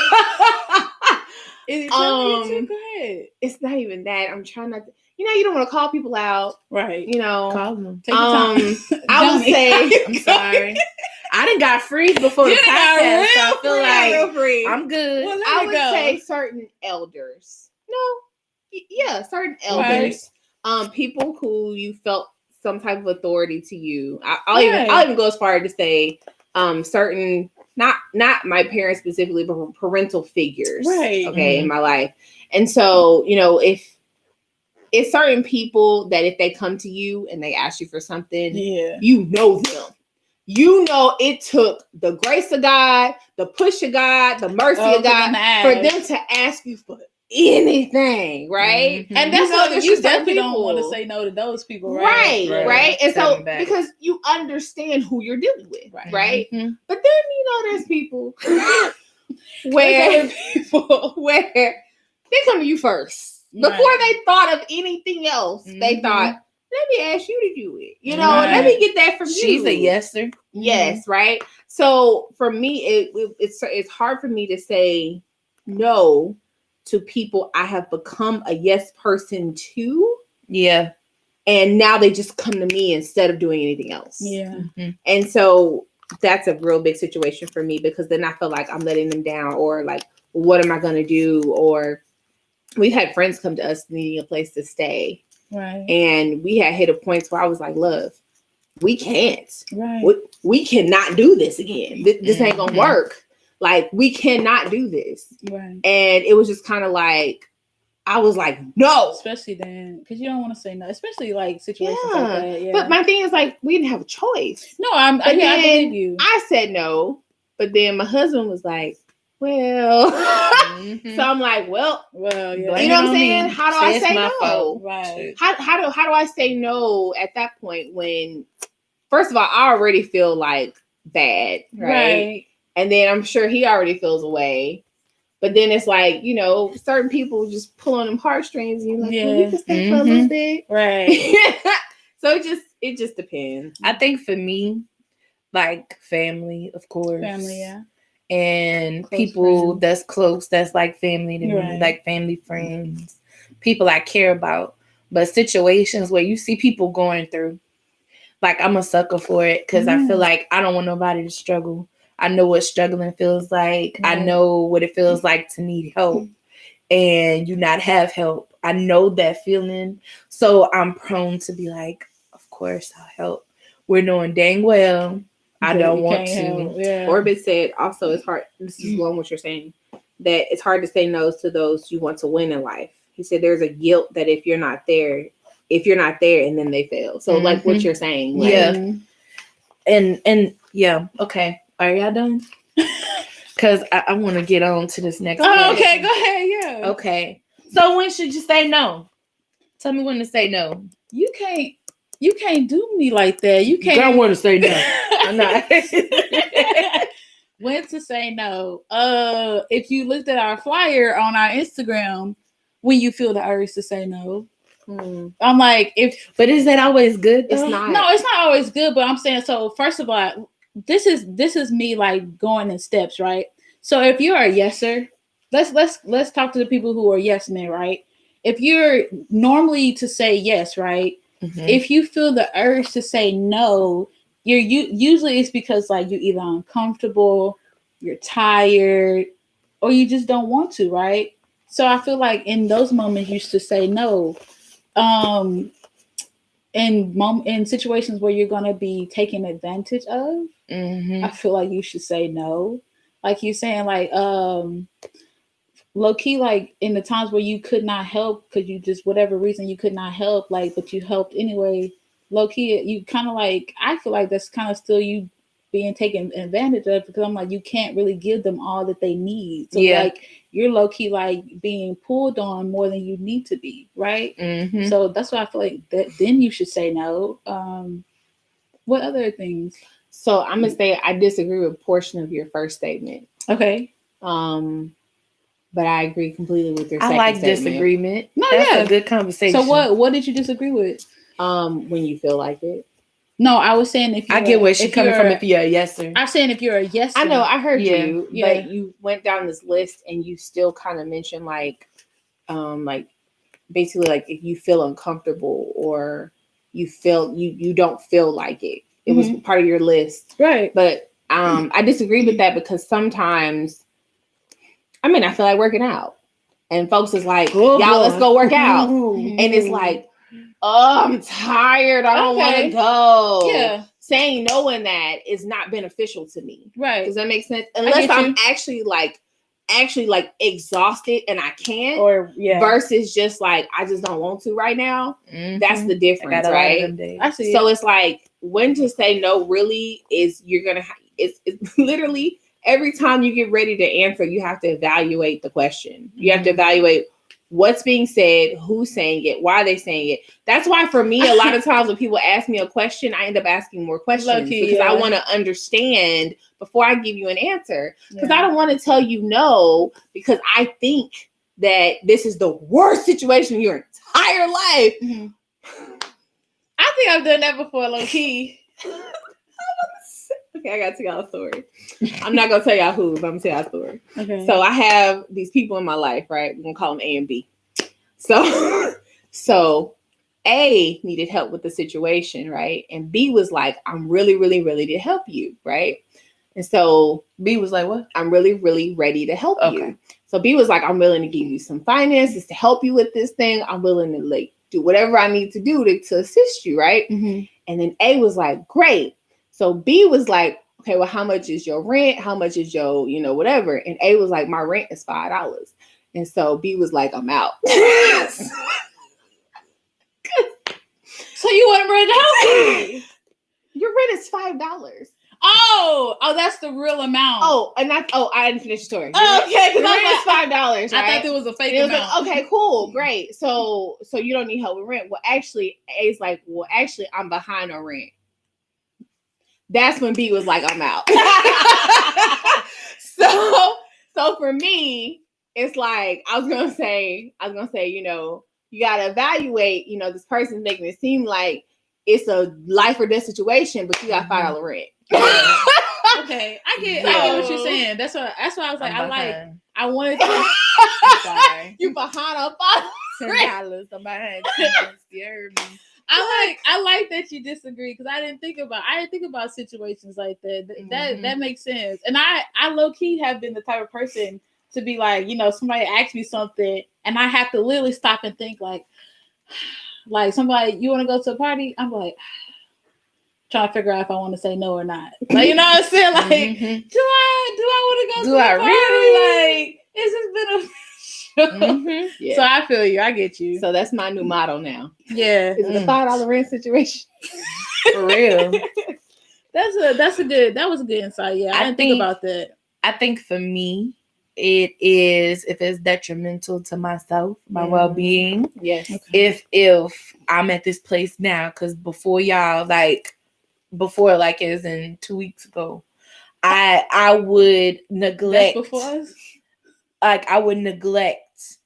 It's not even that. I'm trying not to. You don't want to call people out, right? Call them. Take time. I would say, I'm sorry. I done got free before the podcast. So I feel like I'm good. Well, I would say certain elders. Certain elders. Right. People who you felt some type of authority to you. I'll even go as far as to say certain, not my parents specifically, but parental figures. Right. Okay, in my life. And so, if it's certain people that if they come to you and they ask you for something, you know them. You know it took the grace of God, the push of God, the mercy of God for them to ask you for anything, right? And that's what you definitely don't want to say no to those people, right? And so because you understand who you're dealing with, right? But then there's people where they come to you first before they thought of anything else. They thought, let me ask you to do it. Let me get that from you. She's a yeser. Yes, right. So for me, it's hard for me to say no to people I have become a yes person to. Yeah. And now they just come to me instead of doing anything else. Yeah. And so that's a real big situation for me because then I feel like I'm letting them down or like, what am I going to do? Or we've had friends come to us needing a place to stay. Right. And we had hit a point where I was like, love, we can't. Right. We cannot do this again. This ain't going to work. Like, we cannot do this. Right. And it was just kind of like, I was like, no. Especially then, because you don't want to say no, especially like situations Yeah. like that. Yeah. But my thing is like, we didn't have a choice. no, But I then believe you. I said no. But then my husband was like, well. Mhm. So I'm like, well, Well, yeah. Blame you know it what I'm on saying? me. How do I it's say my no? fault. Right. How do I say no at that point when, first of all, I already feel like bad, right? And then I'm sure he already feels away. But then it's like, you know, certain people just pull on them heartstrings and you're like, well, you can stay for a little bit. Right. So it just depends. I think for me, like family, of course. Family, yeah. And Close people friends. that's close, that's like family to me, Right. like family, friends, people I care about. But situations where you see people going through, like I'm a sucker for it because I feel like I don't want nobody to struggle. I know what struggling feels like. I Right. know what it feels like to need help and you not have help. I know that feeling. So I'm prone to be like, of course I'll help. We're knowing dang well I But don't you want can't to. help, yeah. Orbit said also it's hard. This is along what you're saying, that it's hard to say no to those you want to win in life. He said there's a guilt that if you're not there and then they fail. So like what you're saying. Like, Yeah. Mhm. And yeah, okay. Are y'all done? Because I want to get on to this next Oh, question. okay, go ahead, yeah. Okay. So when should you say no? Tell me when to say no. You can't do me like that. You can't. want to say no. I'm not. When to say no? If you looked at our flyer on our Instagram, when you feel the urge to say no, I'm like, But is that always good though? It's not. no, it's not always good. But I'm saying, so first of all, this is me like going in steps, right? So if you're a yeser, let's talk to the people who are yes men, right? If you're normally to say yes, right? Mhm. If you feel the urge to say no, usually it's because like you're either uncomfortable, you're tired, or you just don't want to, right? So I feel like in those moments you should say no. In situations where you're gonna be taken advantage of, Mhm. I feel like you should say no. Like you saying, like low key, like in the times where you could not help because you just whatever reason you could not help, like but you helped anyway. Low key, you kind of like I feel like that's kind of still you being taken advantage of because I'm like you can't really give them all that they need. So Yeah. like you're low key like being pulled on more than you need to be, right? Mhm. So that's why I feel like that. Then you should say no. What other things? So I'm gonna say I disagree with a portion of your first statement. Okay. But I agree completely with your I second like statement. disagreement. No, That's yeah. a good conversation. So what did you disagree with? When you feel like it. No, I was saying if you I get where she's coming from if you're a yeser. I'm saying if you're a yes. I know, I heard Yeah. you, Yeah. but you went down this list and you still kind of mentioned like basically like if you feel uncomfortable or you feel you don't feel like it. It was part of your list. Right. But I disagree with that because sometimes I feel like working out. And folks is like, Oh, y'all, let's boy. go work out. Mhm. And it's like, oh, I'm tired. I don't want to Okay. go. Yeah. Saying no in that is not beneficial to me. Right. Does that make sense? Unless get I'm you. actually like exhausted and I can't. Or yeah. Versus just like I just don't want to right now. Mhm. That's the I difference, got a lot of right? them days. I see. So it's like when to say no really is you're gonna it's literally every time you get ready to answer, you have to evaluate the question. You have to evaluate what's being said, who's saying it, why are they saying it. That's why for me, a lot of times when people ask me a question, I end up asking more questions Low-key, because yeah. I want to understand before I give you an answer. Because Yeah. I don't want to tell you no because I think that this is the worst situation in your entire life. Mhm. I think I've done that before, low key. Okay, I gotta tell y'all a story. I'm not gonna tell y'all who, but I'm gonna tell y'all a story. Okay. So I have these people in my life, right? We're gonna call them A and B. So A needed help with the situation, right? And B was like, I'm really, really, ready to help you, right? And so B was like, what? I'm really, really ready to help Okay. you. So B was like, I'm willing to give you some finances to help you with this thing. I'm willing to like do whatever I need to do to assist you, right? Mhm. And then A was like, great. So B was like, okay, well, how much is your rent? How much is your, whatever? And A was like, my rent is $5. And so B was like, I'm out. So you want to rent the house? Your rent is $5. Oh, that's the real amount. Oh, and that's I didn't finish the story. Oh, okay, Your because rent is $5. Right? I thought it was a fake And it was amount. like, okay, cool, great. So you don't need help with rent. Well, actually, A's like, well, actually, I'm behind on rent. That's when B was like, I'm out. So for me, it's like I was gonna say, you know, you gotta evaluate, you know, this person's making it seem like it's a life or death situation, but you got $5 rent. Okay, I get what you're saying. That's why I was like, I wanted to. I'm sorry. You behind on $5. $10. I'm behind. You heard me. I like that you disagree because I didn't think about situations like that. That makes sense. And I low key have been the type of person to be like, you know, somebody asks me something and I have to literally stop and think like somebody, you want to go to a party? I'm like trying to figure out if I want to say no or not. Like, you know what I'm saying? Like, do I want to go to a party? Really? Like, is this beneficial? Yeah. So I feel you. I get you. So that's my new motto now. Yeah. Is it a $5 rent situation? For real. That was a good insight. Yeah, I didn't think about that. I think for me, it is if it's detrimental to myself, my well-being. Yes. Okay. If I'm at this place now, because before as in 2 weeks ago, I would neglect. That's before us? Like I would neglect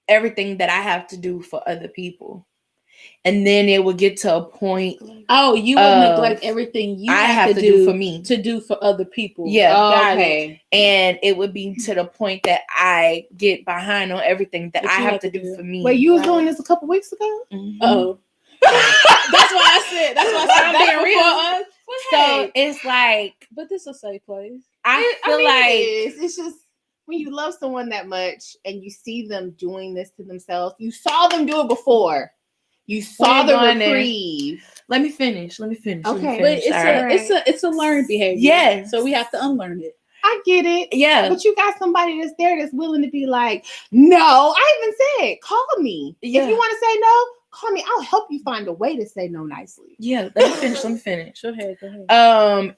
everything that I have to do for other people. And then it would get to a point. Oh, you would neglect everything you have to do for me to do for other people. Yeah. Oh, okay. And it would be to the point that I get behind on everything that I have to do for me. Wait, you was doing this a couple weeks ago? Mm-hmm. Oh. That's why I said I'm being real. So it's like, but this is a safe place. I feel like it's just when you love someone that much and you see them doing this to themselves, you saw them do it before. You saw the reprieve. Let me finish. Okay, but it's a learned behavior. Yes. So we have to unlearn it. I get it. Yeah. But you got somebody that's there that's willing to be like, no, I even said, call me. Yeah. If you want to say no, call me. I'll help you find a way to say no nicely. Yeah. Let me finish. Go ahead.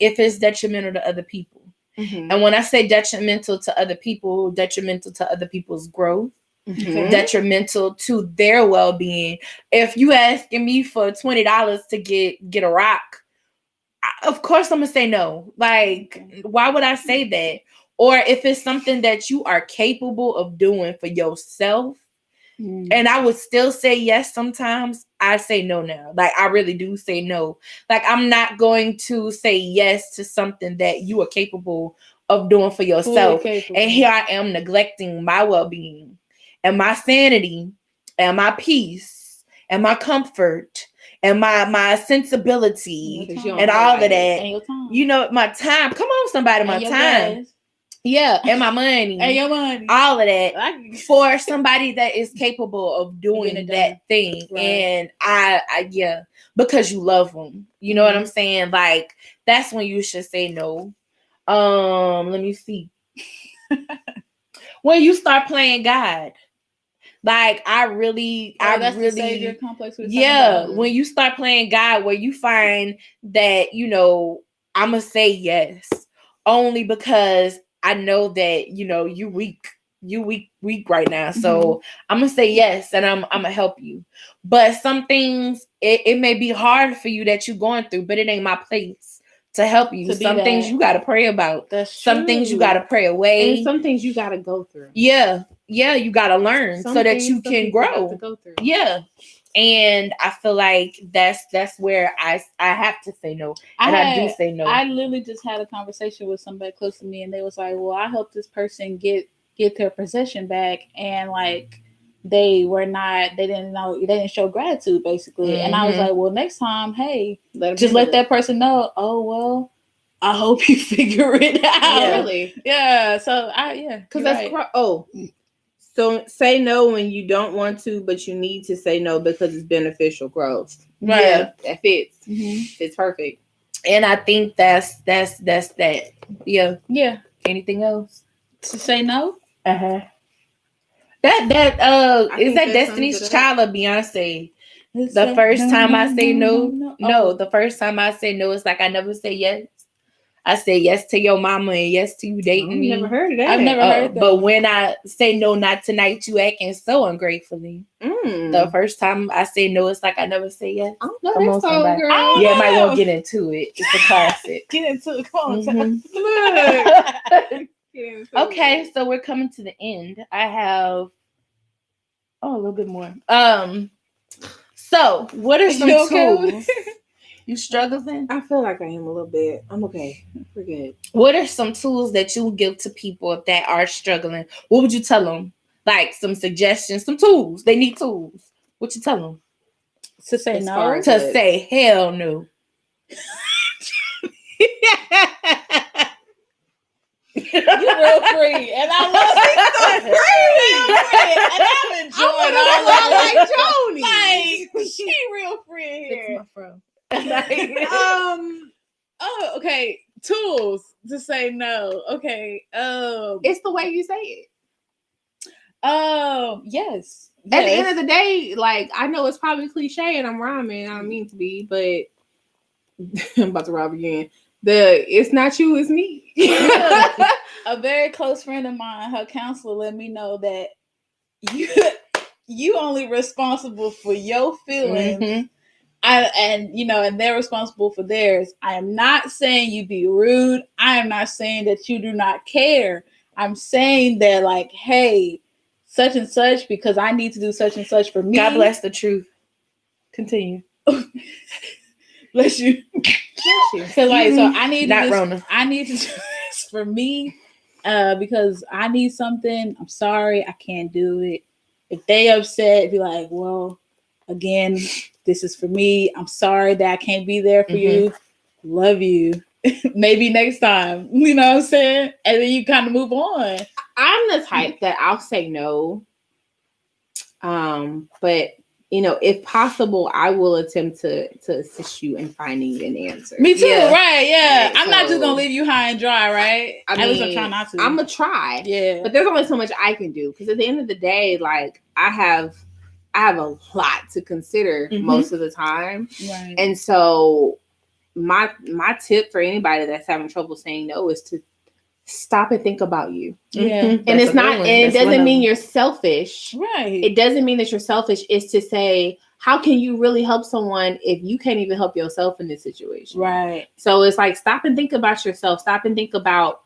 If it's detrimental to other people. Mm-hmm. And when I say detrimental to other people, detrimental to other people's growth, detrimental to their well-being. If you asking me for $20 to get a rock, of course I'm gonna say no. Like, why would I say that? Or if it's something that you are capable of doing for yourself, and I would still say yes sometimes, I say no now. Like, I really do say no. Like, I'm not going to say yes to something that you are capable of doing for yourself. And here I am neglecting my well-being and my sanity and my peace and my comfort and my sensibility and all of that. And your time. You know, my time. Come on, somebody, my time. Gas. Yeah, and my money. And your money. All of that for somebody that is capable of doing that thing. Right. And I because you love them. You know what I'm saying? Like, that's when you should say no. Let me see. When you start playing God. Like, that's the savior complex. When you start playing God, where you find that, you know, I'm gonna say yes only because I know that, you know, you weak right now. So I'm gonna say yes, and I'm gonna help you. But some things it may be hard for you that you're going through, but it ain't my place to help you. Some things you gotta pray about. Some things you gotta pray away. And some things you gotta go through. Yeah, you gotta learn so that you can grow. Go through. Yeah. And I feel like that's where I have to say no. And I do say no. I literally just had a conversation with somebody close to me, and they was like, well, I helped this person get their possession back, and like they didn't show gratitude basically. And I was like, well, next time, hey, let that person know, oh well, I hope you figure it out. Yeah, really. Yeah. So because that's right. So say no when you don't want to, but you need to say no because it's beneficial growth. Right. Yeah, that fits. It's perfect. And I think that's that. Yeah. Yeah. Anything else? To say no? That I is think that that Destiny's sums it up. Child or Beyonce? It's The like, first no, time no, I say no, no. no, Oh, the first time I say no, it's like I never say yes. I say yes to your mama and yes to you dating I've me. never heard of that. I've never heard that. But when I say no, not tonight, you acting so ungratefully. The first time I say no, it's like I never say yes. I don't know Come that on, song, somebody. girl. I Yeah, might know. want to get into it. It's a classic. Get into it. Come on. Mhm. Look. Get into Okay, it. so we're coming to the end. I have a little bit more. So what are some You okay? tools? You struggling? I feel like I am a little bit. I'm okay. We're good. What are some tools that you would give to people that are struggling? What would you tell them? Like some suggestions, some tools. They need tools. What you tell them? To say As no. far as- To Yes. say hell no. You real free, and I love it. And I'm enjoying all of it. Like she real free Fix here. my fro. Oh, okay. Tools to say no. Okay. It's the way you say it. Yes. At the end of the day, like I know it's probably cliche and I'm rhyming. I don't mean to be, but I'm about to rob again. It's not you, it's me. A very close friend of mine, her counselor let me know that you only responsible for your feelings. Mhm. And they're responsible for theirs. I am not saying you be rude. I am not saying that you do not care. I'm saying that, like, hey, such and such, because I need to do such and such for me. God bless the truth. Continue. Bless you. So like, so I need Not to Rona. I need to do this for me, because I need something. I'm sorry, I can't do it. If they upset, be like, well, again, this is for me. I'm sorry that I can't be there for you. Love you. Maybe next time. You know what I'm saying? And then you kind of move on. I'm the type that I'll say no. But if possible, I will attempt to assist you in finding an answer. Me too, Yeah. right? Yeah. Right, I'm not just so- gonna leave you high and dry, right? I At least mean, I'm trying not to. I'm gonna try. Yeah. But there's only so much I can do because at the end of the day, like I have a lot to consider Mhm. most of the time, Right. and so my tip for anybody that's having trouble saying no is to stop and think about you. Yeah. Mhm. And That's it's a good not, one. and it That's one doesn't of mean them. you're selfish. Right. It doesn't mean that you're selfish. It's to say, how can you really help someone if you can't even help yourself in this situation? Right. So it's like, stop and think about yourself. Stop and think about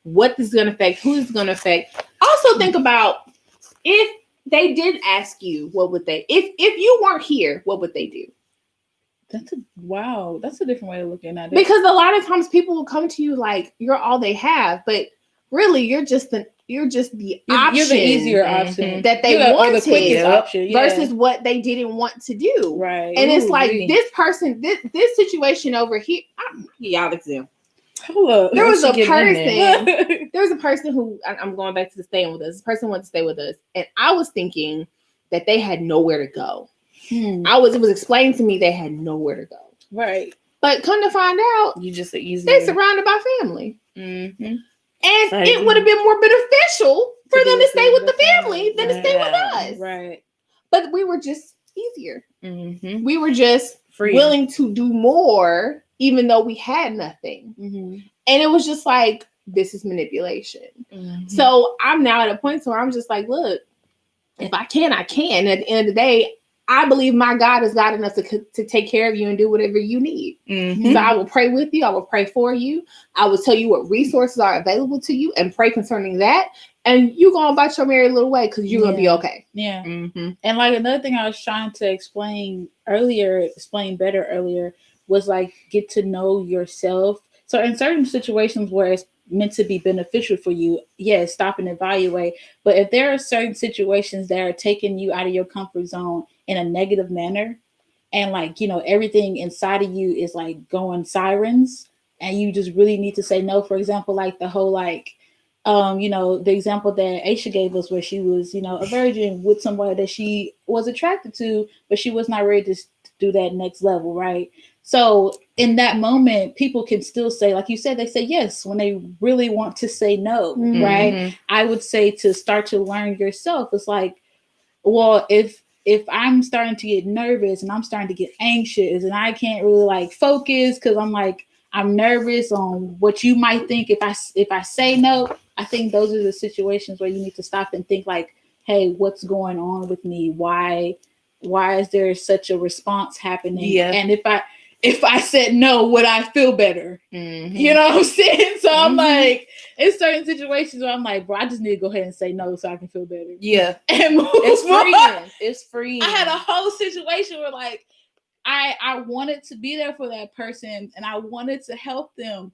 what this is going to affect, who it's going to affect. Also think about if they did ask you, what would they, if you weren't here, what would they do? That's a different way of looking at it. Because a lot of times people will come to you like you're all they have, but really you're just the option You're the easier option that they You're the- or wanted the quickest Yep. option, yeah. versus what they didn't want to do. Right. And it's like Ooh-wee. this person, this situation over here. Y'all example. Hold up. There was a she getting in person. There was a person who I'm going back to staying with us. This person wanted to stay with us, and I was thinking that they had nowhere to go. It was explained to me they had nowhere to go. Right. But come to find out, You just an easy. they surrounded by family, Mm-hmm. and Right. it would have been more beneficial for To them be to stay with the with the family than to family. stay with Yeah. us. Right. But we were just easier. Mm-hmm. We were just Free. willing to do more, even though we had nothing. Mm-hmm. And it was just like, this is manipulation. Mhm. So I'm now at a point where I'm just like, look, if I can, I can. At the end of the day, I believe my God is God enough to take care of you and do whatever you need. Mhm. So I will pray with you. I will pray for you. I will tell you what resources are available to you and pray concerning that. And you go about your merry little way because you're going to be Yeah. okay. Yeah. Mhm. And like another thing I was trying to explain better earlier, was like get to know yourself. So in certain situations where it's meant to be beneficial for you, yes, stop and evaluate. But if there are certain situations that are taking you out of your comfort zone in a negative manner, and like, everything inside of you is like going sirens, and you just really need to say no. For example, like the whole like the example that Aisha gave us, where she was, a virgin with somebody that she was attracted to, but she was not ready to do that next level, right? So in that moment, people can still say, like you said, they say yes when they really want to say no, Mhm. right? I would say to start to learn yourself. It's like, well, if I'm starting to get nervous and I'm starting to get anxious and I can't really like focus because I'm nervous on what you might think if I say no. I think those are the situations where you need to stop and think like, hey, what's going on with me? Why is there such a response happening? Yeah. And if I said no, would I feel better? You know what I'm saying? So I'm like, in certain situations where I'm like, bro, I just need to go ahead and say no so I can feel better. Yeah. And move It's on. freeing. It's freeing. I had a whole situation where like I wanted to be there for that person and I wanted to help them.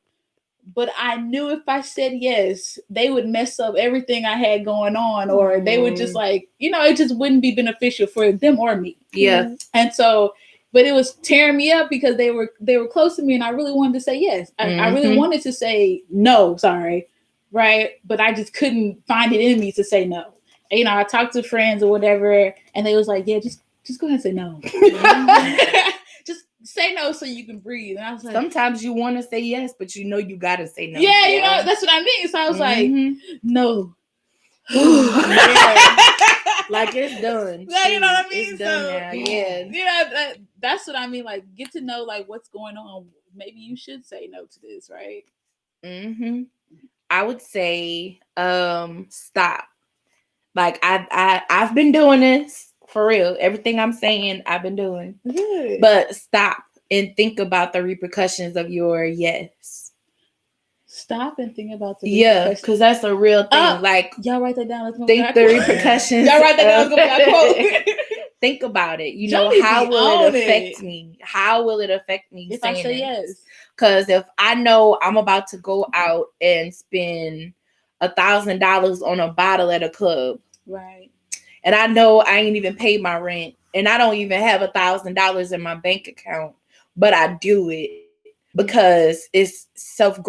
But I knew if I said yes, they would mess up everything I had going on, or they would just like, it just wouldn't be beneficial for them or me. Yeah. And so, but it was tearing me up because they were close to me and I really wanted to say yes. I really wanted to say no, sorry. Right. But I just couldn't find it in me to say no. And, I talked to friends or whatever, and they was like, yeah, just go ahead and say no. Just say no so you can breathe. And I was like, sometimes you want to say yes, but you gotta say no. Yeah, that's what I mean. So I was like, no. Like it's done. Yeah, you know what I mean? It's done So, now. Yeah. That's what I mean. Like, get to know like what's going on. Maybe you should say no to this, right? I would say stop. Like I've been doing this for real. Everything I'm saying, I've been doing. Good. But stop and think about the repercussions of your yes. Stop and think about the repercussions. Because that's a real thing. Like, y'all write that down. Think the repercussions. Y'all write that down. It's gonna be our quote. Think about it. Johnny, how will it affect me? How will it affect me if I say yes? Because if I know I'm about to go out and spend $1,000 on a bottle at a club, right? And I know I ain't even paid my rent, and I don't even have $1,000 in my bank account, but I do it because it's it's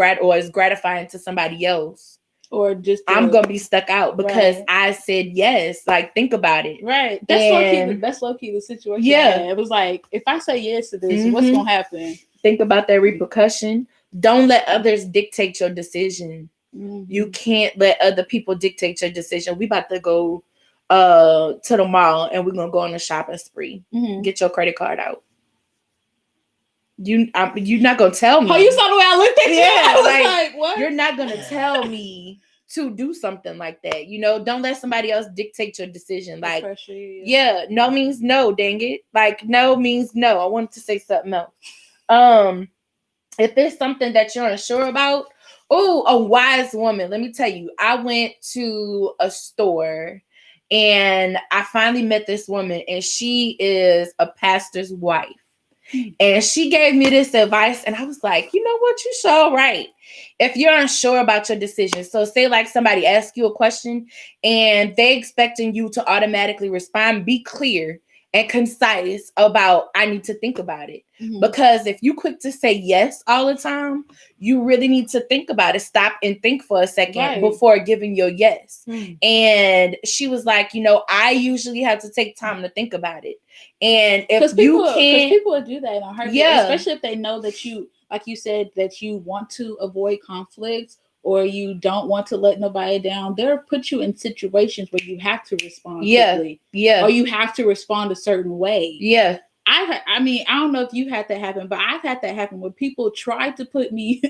gratifying to somebody else. Or just I'm gonna be stuck out because I said yes. Like, think about it. Right. That's low key the situation. Yeah. It was like, if I say yes to this, what's gonna happen? Think about that repercussion. Don't let others dictate your decision. You can't let other people dictate your decision. We about to go to the mall and we're gonna go on a shopping spree. Get your credit card out. You're not gonna tell me. Oh, you saw the way I looked at you. I was like, what? You're not gonna tell me to do something like that. Don't let somebody else dictate your decision. Like, no means no, dang it. Like, no means no. I wanted to say something else. If there's something that you're unsure about, a wise woman. Let me tell you, I went to a store and I finally met this woman, and she is a pastor's wife. And she gave me this advice, and I was like, you know what? You're so right. If you're unsure about your decision, so say like somebody asks you a question and they expecting you to automatically respond, be clear and concise about, I need to think about it. Because if you quick to say yes all the time, you really need to think about it. Stop and think for a second before giving your yes. And she was like, I usually have to take time to think about it. And if people would do that in a heartbeat, especially if they know that you, like you said, that you want to avoid conflicts or you don't want to let nobody down, they'll put you in situations where you have to respond quickly. Or you have to respond a certain way. I mean, I don't know if you had that happen, but I've had that happen where people tried to put me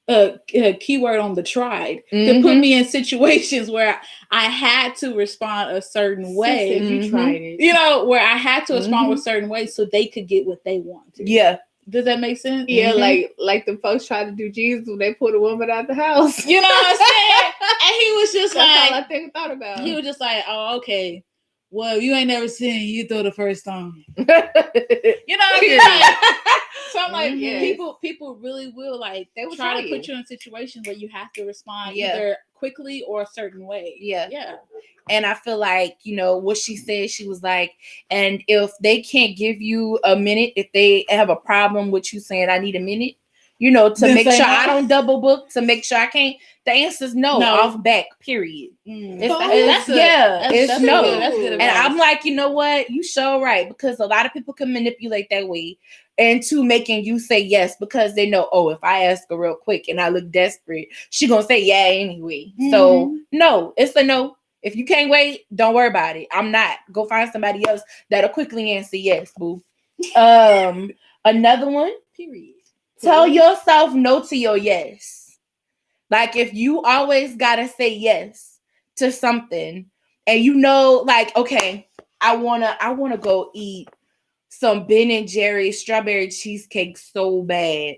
a keyword on the tried to put me in situations where I had to respond a certain way. You tried it. Where I had to respond a certain way so they could get what they wanted. Does that make sense? Yeah, like the folks tried to do Jesus when they put a woman out the house. You know what I'm saying? And he was just That's all I thought about. He was just like, oh, okay. Well, you ain't never seen you throw the first time. You know what I mean? So I'm like, people really will they will try to put you in situations where you have to respond either quickly or a certain way. Yeah. And I feel like, what she said, she was like, and if they can't give you a minute, if they have a problem with you saying, I need a minute, to Then make say sure no? I don't double book, to make sure I can't. The answer is no, No. off back, period. Mm. It's, Oh, it's- yeah, it's that's no. good. That's good And advice. I'm like, you know what? You sure right, because a lot of people can manipulate that way into making you say yes because they know, oh, if I ask her real quick and I look desperate, she gonna say yeah anyway. So Mhm. no, it's a no. If you can't wait, don't worry about it. I'm not. Go find somebody else that'll quickly answer yes, boo. Another one. Period. Tell yourself no to your yes. Like if you always gotta say yes to something, and like, okay, I wanna go eat some Ben and Jerry's strawberry cheesecake so bad.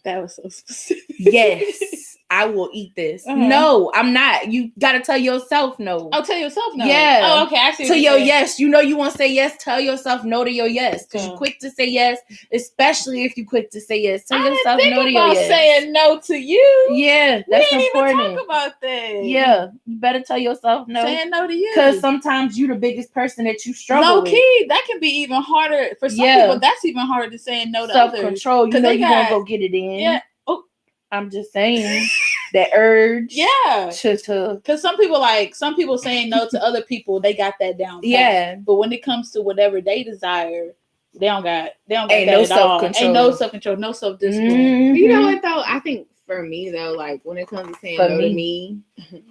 That was so specific. Yes, I will eat this. Uh-huh. No, I'm not. You gotta tell yourself no. Oh, tell yourself no. Yeah. Oh, okay. I see. To what your you're saying. yes, you want to say yes. Tell yourself no to your yes, because Okay. you're quick to say yes, especially if you're quick to say yes. Tell I yourself didn't no to think your about yes. saying no to you. Yeah, We that's didn't important. even talk about that. Yeah, you better tell yourself no, Saying no to you. because sometimes you the biggest person that you struggle Low with. key, that can be even harder for some Yeah. people. That's even harder than saying no to Self others. control. You 'Cause know they you gonna got- go get it in. Yeah. Oh, I'm just saying that urge. yeah. To Because some people saying no to other people, they got that down pat. yeah. But when it comes to whatever they desire, they don't got Ain't that no at all. self-control. Ain't no self-control, no self-discipline. Mhm. You know what though? I think for me though, like when it comes to saying For no me. to me,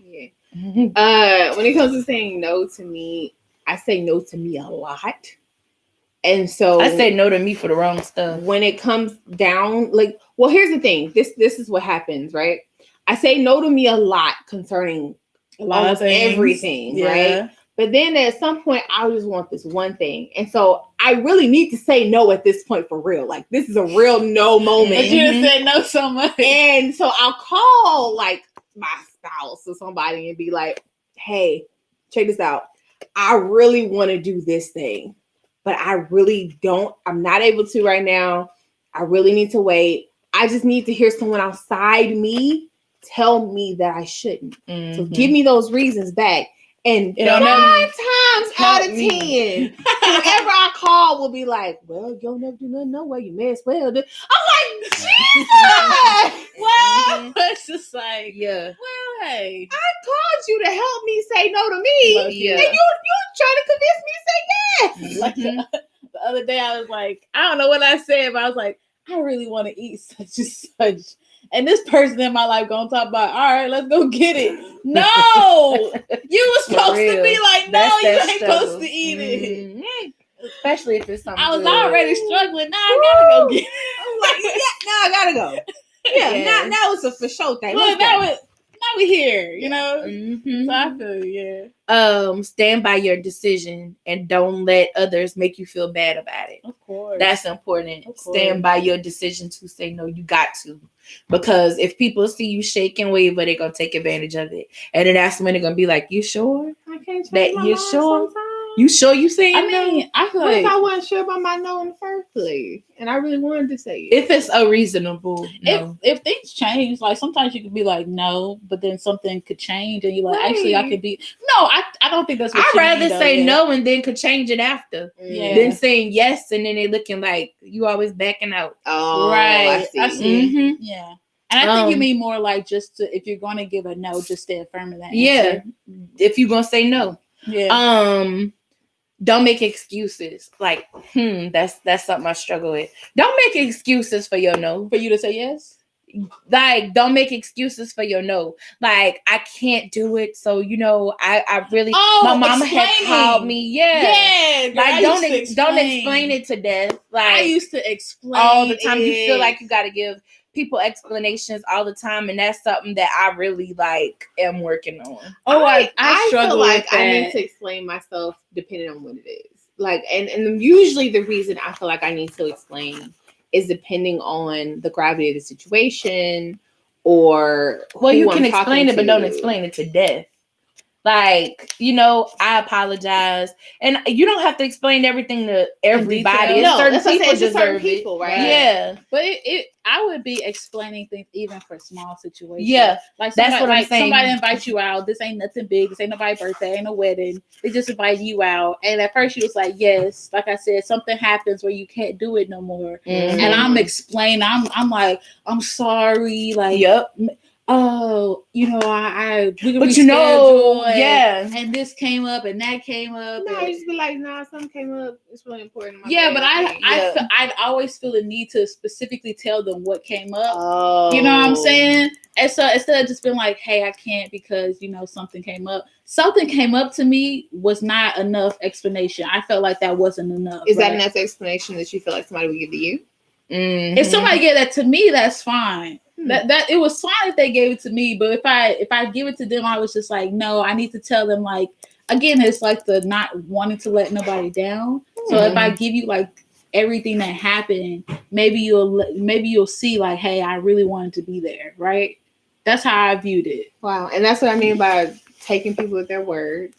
yeah. Mhm. When it comes to saying no to me, I say no to me a lot. And so I said no to me for the wrong stuff. when it comes down, like, well, here's the thing. This is what happens, right? I say no to me a lot concerning A lot almost of things. everything, right? But then at some point, I just want this one thing. And so I really need to say no at this point for real. Like, this is a real no moment. But you done said no so much. And so I'll call like my spouse or somebody and be like, hey, check this out. I really want to do this thing, but I really don't. I'm not able to right now. I really need to wait. I just need to hear someone outside me tell me that I shouldn't. So Mhm. give me those reasons back. And It don't 5 never- times help out of me. 10, whoever I call will be like, well, you'll never do nothing no way. You may as well do. I'm like, Jesus! Well, it's just like, Yeah. well, hey. I called you to help me say no to me. Well, yeah. And you're trying to convince me to say yes. Like the other day, I was like, I don't know what I said, but I was like, I really want to eat such and such. And this person in my life gonna talk about, all right, let's go get it. No, you were For supposed to real. be like, no, That's you that ain't struggle. supposed to eat it. Mhm. Especially if it's something I was good. already struggling. Now I gotta go get it. I'm like, yeah, now I gotta go. Yeah, Yes. now it's a for sure thing. Look, Let's now we here, you know. Mhm. So I feel you, yeah. Stand by your decision and don't let others make you feel bad about it. Of course. That's important. Of course. Stand by your decision to say no. You got to, because if people see you shake and waver, they're gonna take advantage of it, and then that's when they're gonna be like, "You sure? I can't change That my you mind sure? sometimes. You sure you saying I mean, no?" I feel What if like I wasn't sure about my no in the first place, and I really wanted to say it? If it's a reasonable no. if things change, like sometimes you could be like no, but then something could change, and you're like, actually, I Right. could be no. I don't think that's what I'd you rather mean, though, say yeah. no and then could change it after. Yeah. Than saying yes and then they looking like you always backing out. Oh, Right. I I see. see. Mhm. Yeah. And I think you Um, mean more like just to, if you're going to give a no, just stay firm in that Yeah. answer. If you're gonna say no. Yeah. Don't make excuses. Like, that's something I struggle with. Don't make excuses for your no. For you to say yes? Like, don't make excuses for your no. Like, I can't do it. So, I really my mama had explaining. called me. Yeah. Yeah. girl, I Like, used to don't explain it to death. Like, I used to explain all the time. You feel it. like you got to give people explanations all the time, and that's something that I really am working on. Oh, I feel struggle like with that. I need to explain myself depending on what it is. Like, and usually the reason I feel like I need to explain is depending on the gravity of the situation or Well, who you I'm can talking explain it, but don't to. explain it to death. Like, I apologize. And you don't have to explain everything to everybody. detail. It's No, certain that's what I'm people saying, it's just certain deserve it. people, right? Yeah. But I would be explaining things even for small situations. Yeah. Like That's somebody, what I'm like saying. somebody invites you out. This ain't nothing big. This ain't nobody's birthday. Ain't a wedding. They just invite you out. And at first you was like, yes. Like I said, something happens where you can't do it no more. Mhm. And I'm explaining. I'm like, I'm sorry. Like, Yep. oh, we can But reschedule. yeah. And this came up and that came up. No, and- you just be like, nah, something came up. It's really important. yeah, but Yeah. I'd always feel the need to specifically tell them what came up. Oh, You know what I'm saying? And so instead of just being like, hey, I can't because something came up. Something came up to me was not enough explanation. I felt like that wasn't enough. Is that right? enough explanation that you feel like somebody would give to you? Mhm. If somebody gave that to me, that's fine. Hmm. That it was fine if they gave it to me, but if I give it to them, I was just like, no, I need to tell them, like, again, it's like the not wanting to let nobody down. So if I give you like everything that happened, maybe you'll see like, hey, I really wanted to be there, right? That's how I viewed it. Wow, and that's what I mean by taking people at their word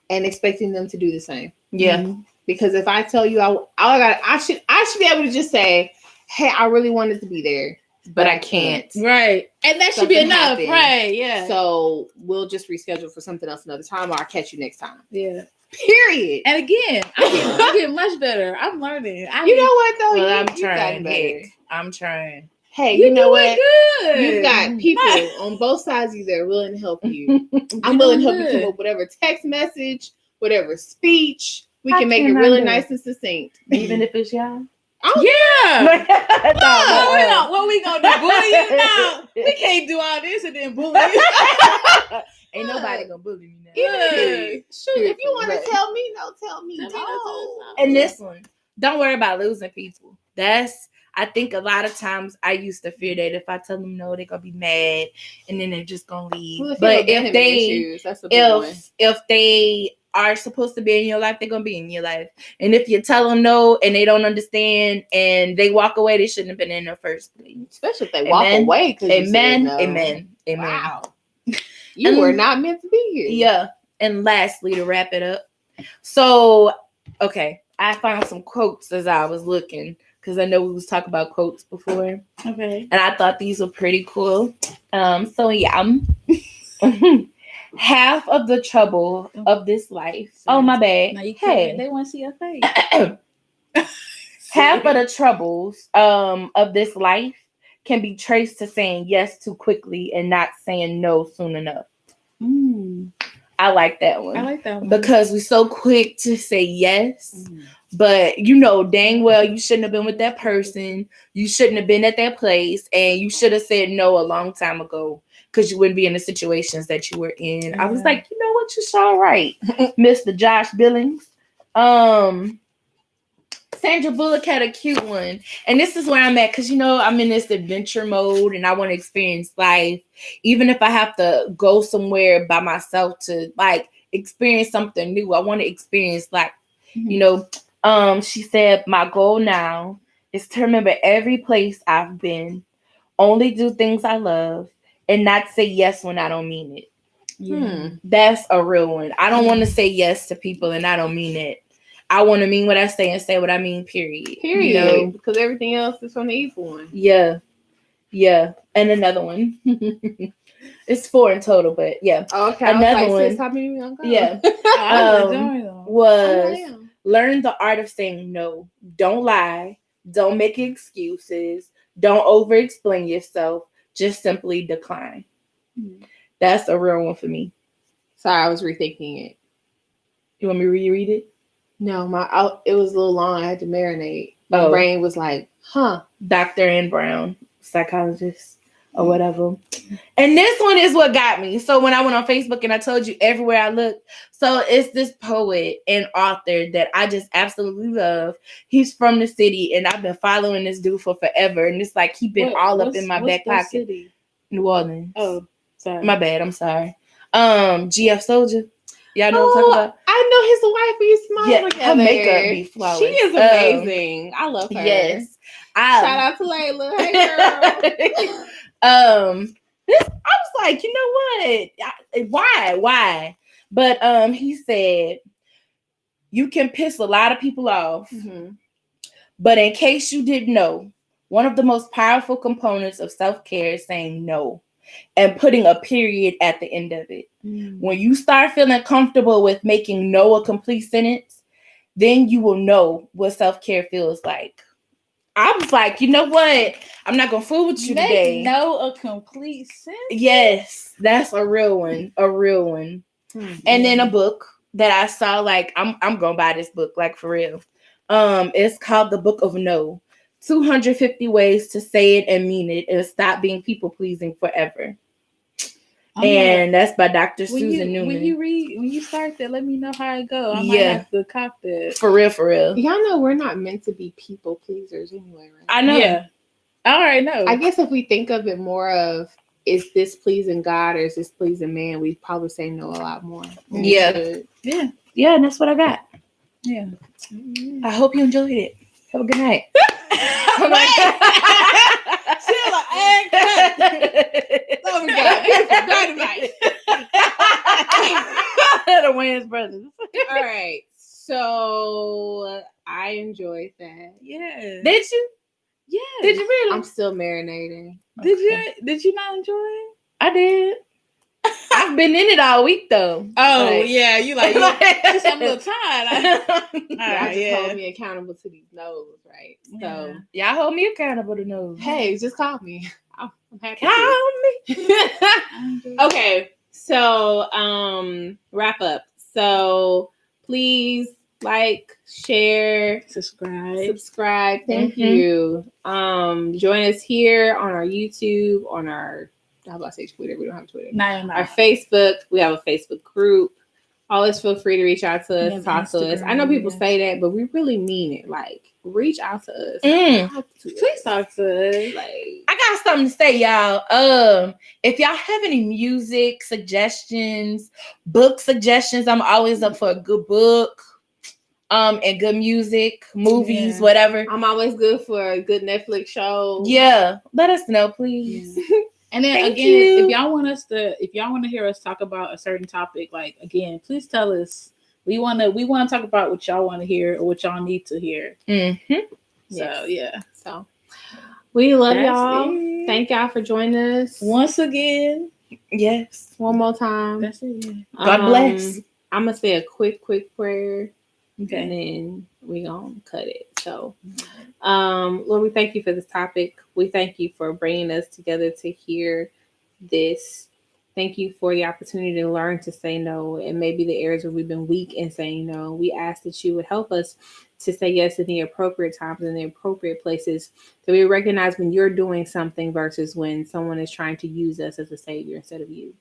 and expecting them to do the same. Yeah. Mm-hmm. Because if I tell you I should be able to just say, hey, I really wanted to be there, But I can't. Right. And that should be Something enough. happened. Right. Yeah. So we'll just reschedule for something else another time, or I'll catch you next time. Yeah. Period. And again, I get much better. I'm learning. You know what though? Well, I'm You've gotten trying. better. Heck, I'm trying. Hey, You you know doing what? good. You've got people on both sides of you that are willing to help you. I'm willing to help you come up with whatever text message, whatever speech. We How can make it can I really do nice and succinct. Even if it's y'all. Yeah. No, What we gonna do? Bully you? No, we can't do all this and then bully you. Ain't nobody gonna bully me now. Period. Shoot, If you want Right. to tell me, no, tell me. Tell me No. And this one, don't worry about losing people. I think a lot of times I used to fear that if I tell them no, they're gonna be mad and then they're just gonna leave. Well, But if issues, that's a big one. if they are supposed to be in your life, they're gonna be in your life. And if you tell them no and they don't understand and they walk away, they shouldn't have been in the first place. Especially if they walk Amen. away. 'Cause you said Amen. no. Amen. Amen. Wow. You And- were not meant to be here. Yeah. And lastly, to wrap it up. So, okay, I found some quotes as I was looking because I know we was talking about quotes before. Okay. And I thought these were pretty cool. So yeah. Half of the trouble of this life. Oh, my bad. Now you can't. Hey. They want to see your face. Half of the troubles of this life can be traced to saying yes too quickly and not saying no soon enough. I like that one. I like that one. Because we're so quick to say yes, but dang well you shouldn't have been with that person. You shouldn't have been at that place, and you should have said no a long time ago because you wouldn't be in the situations that you were in. I was Yeah. like, you know what, you're so right, Mr. Josh Billings. Sandra Bullock had a cute one, and this is where I'm at because I'm in this adventure mode and I want to experience life, even if I have to go somewhere by myself to like experience something new. I want to experience like, she said, my goal now is to remember every place I've been, only do things I love, and not say yes when I don't mean it. Yeah. That's a real one. I don't want to say yes to people and I don't mean it. I want to mean what I say and say what I mean, period. Period. Because everything else is from the evil one. Yeah. Yeah. And another one. It's 4 in total, but yeah. Oh, okay. Another one. Sis, how many we gonna go? Yeah. I enjoy them. Was Oh, learn the art of saying no. Don't lie. Don't make excuses. Don't over explain yourself. Just simply decline. That's a real one for me. Sorry, I was rethinking it. You want me to reread it? No, it was a little long. I had to marinate. My brain was like, Dr. Ann Brown, psychologist or whatever. And this one is what got me. So when I went on Facebook and I told you everywhere I looked, so it's this poet and author that I just absolutely love. He's from the city and I've been following this dude for forever. And it's like he been all up in my back pocket. City? New Orleans. Oh, sorry. My bad. I'm sorry. GF Soldier. Y'all know what I'm talking about? I know his wife. We smile Yeah, together. her makeup be flawless. She is amazing. I love her. Yes. Shout out to Layla. Hey, girl. I was like, you know what? Why? But he said you can piss a lot of people off, but in case you didn't know, one of the most powerful components of self-care is saying no and putting a period at the end of it. When you start feeling comfortable with making no a complete sentence, then you will know what self-care feels like. I was like, you know what? I'm not gonna fool with you today. No, a complete sentence. Yes, that's a real one. A real one. And then a book that I saw, like, I'm gonna buy this book, like, for real. It's called The Book of No. 250 Ways to Say It and Mean It and Stop Being People Pleasing Forever. And that's by Dr. Susan Newman. When you start that, let me know how it go. I might Yeah. have to cop that. For real. Y'all know we're not meant to be people pleasers anyway, right? I know. Yeah. I already know. I guess if we think of it more of, is this pleasing God or is this pleasing man, we'd probably say no a lot more. Yeah. Yeah, and that's what I got. Yeah. I hope you enjoyed it. Have a good night. Oh my God, beautiful dynamite. The Wayans brothers. All right, so I enjoyed that. Yeah. Did you? Yeah. Did you really? I'm still marinating. Did you not enjoy it? I did. I've been in it all week though. Oh Like- yeah, you like just I'm a little tired. Y'all just hold me accountable to these no's, right? So Y'all hold me accountable to know. hey, just call me. I'm happy to. Call me. Okay, so wrap up. So please like, share, subscribe. Thank you. Join us here on our YouTube, on our how about say Twitter? We don't have Twitter. Our Facebook. We have a Facebook group. Always feel free to reach out to us, talk to us. I know people say that, but we really mean it. Like, reach out to us. Please talk to us. Like, I got something to say, y'all. If y'all have any music suggestions, book suggestions, I'm always up for a good book. And good music, movies, whatever. I'm always good for a good Netflix show. Yeah, let us know, please. Yeah. And then if y'all want to hear us talk about a certain topic, like again, please tell us. We want to talk about what y'all want to hear or what y'all need to hear. So yeah. So we love y'all. Thank y'all for joining us once again. Yes. One more time. That's it. Yeah. God bless. I'm gonna say a quick prayer. Okay. And then we're going to cut it. So, Lord, we thank you for this topic. We thank you for bringing us together to hear this. Thank you for the opportunity to learn to say no. And maybe the areas where we've been weak in saying no. We ask that you would help us to say yes in the appropriate times and the appropriate places. So we recognize when you're doing something versus when someone is trying to use us as a savior instead of you.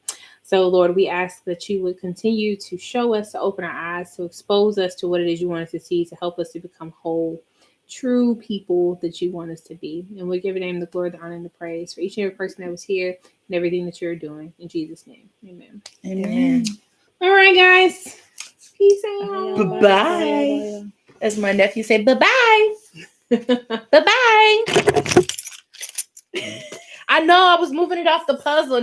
So, Lord, we ask that you would continue to show us, to open our eyes, to expose us to what it is you want us to see, to help us to become whole, true people that you want us to be. And we give your name the glory, the honor, and the praise for each and every person that was here and everything that you're doing. In Jesus' name, amen. Amen. All right, guys. Peace out. Bye-bye. As my nephew said, bye-bye. Bye-bye. I know I was moving it off the puzzle.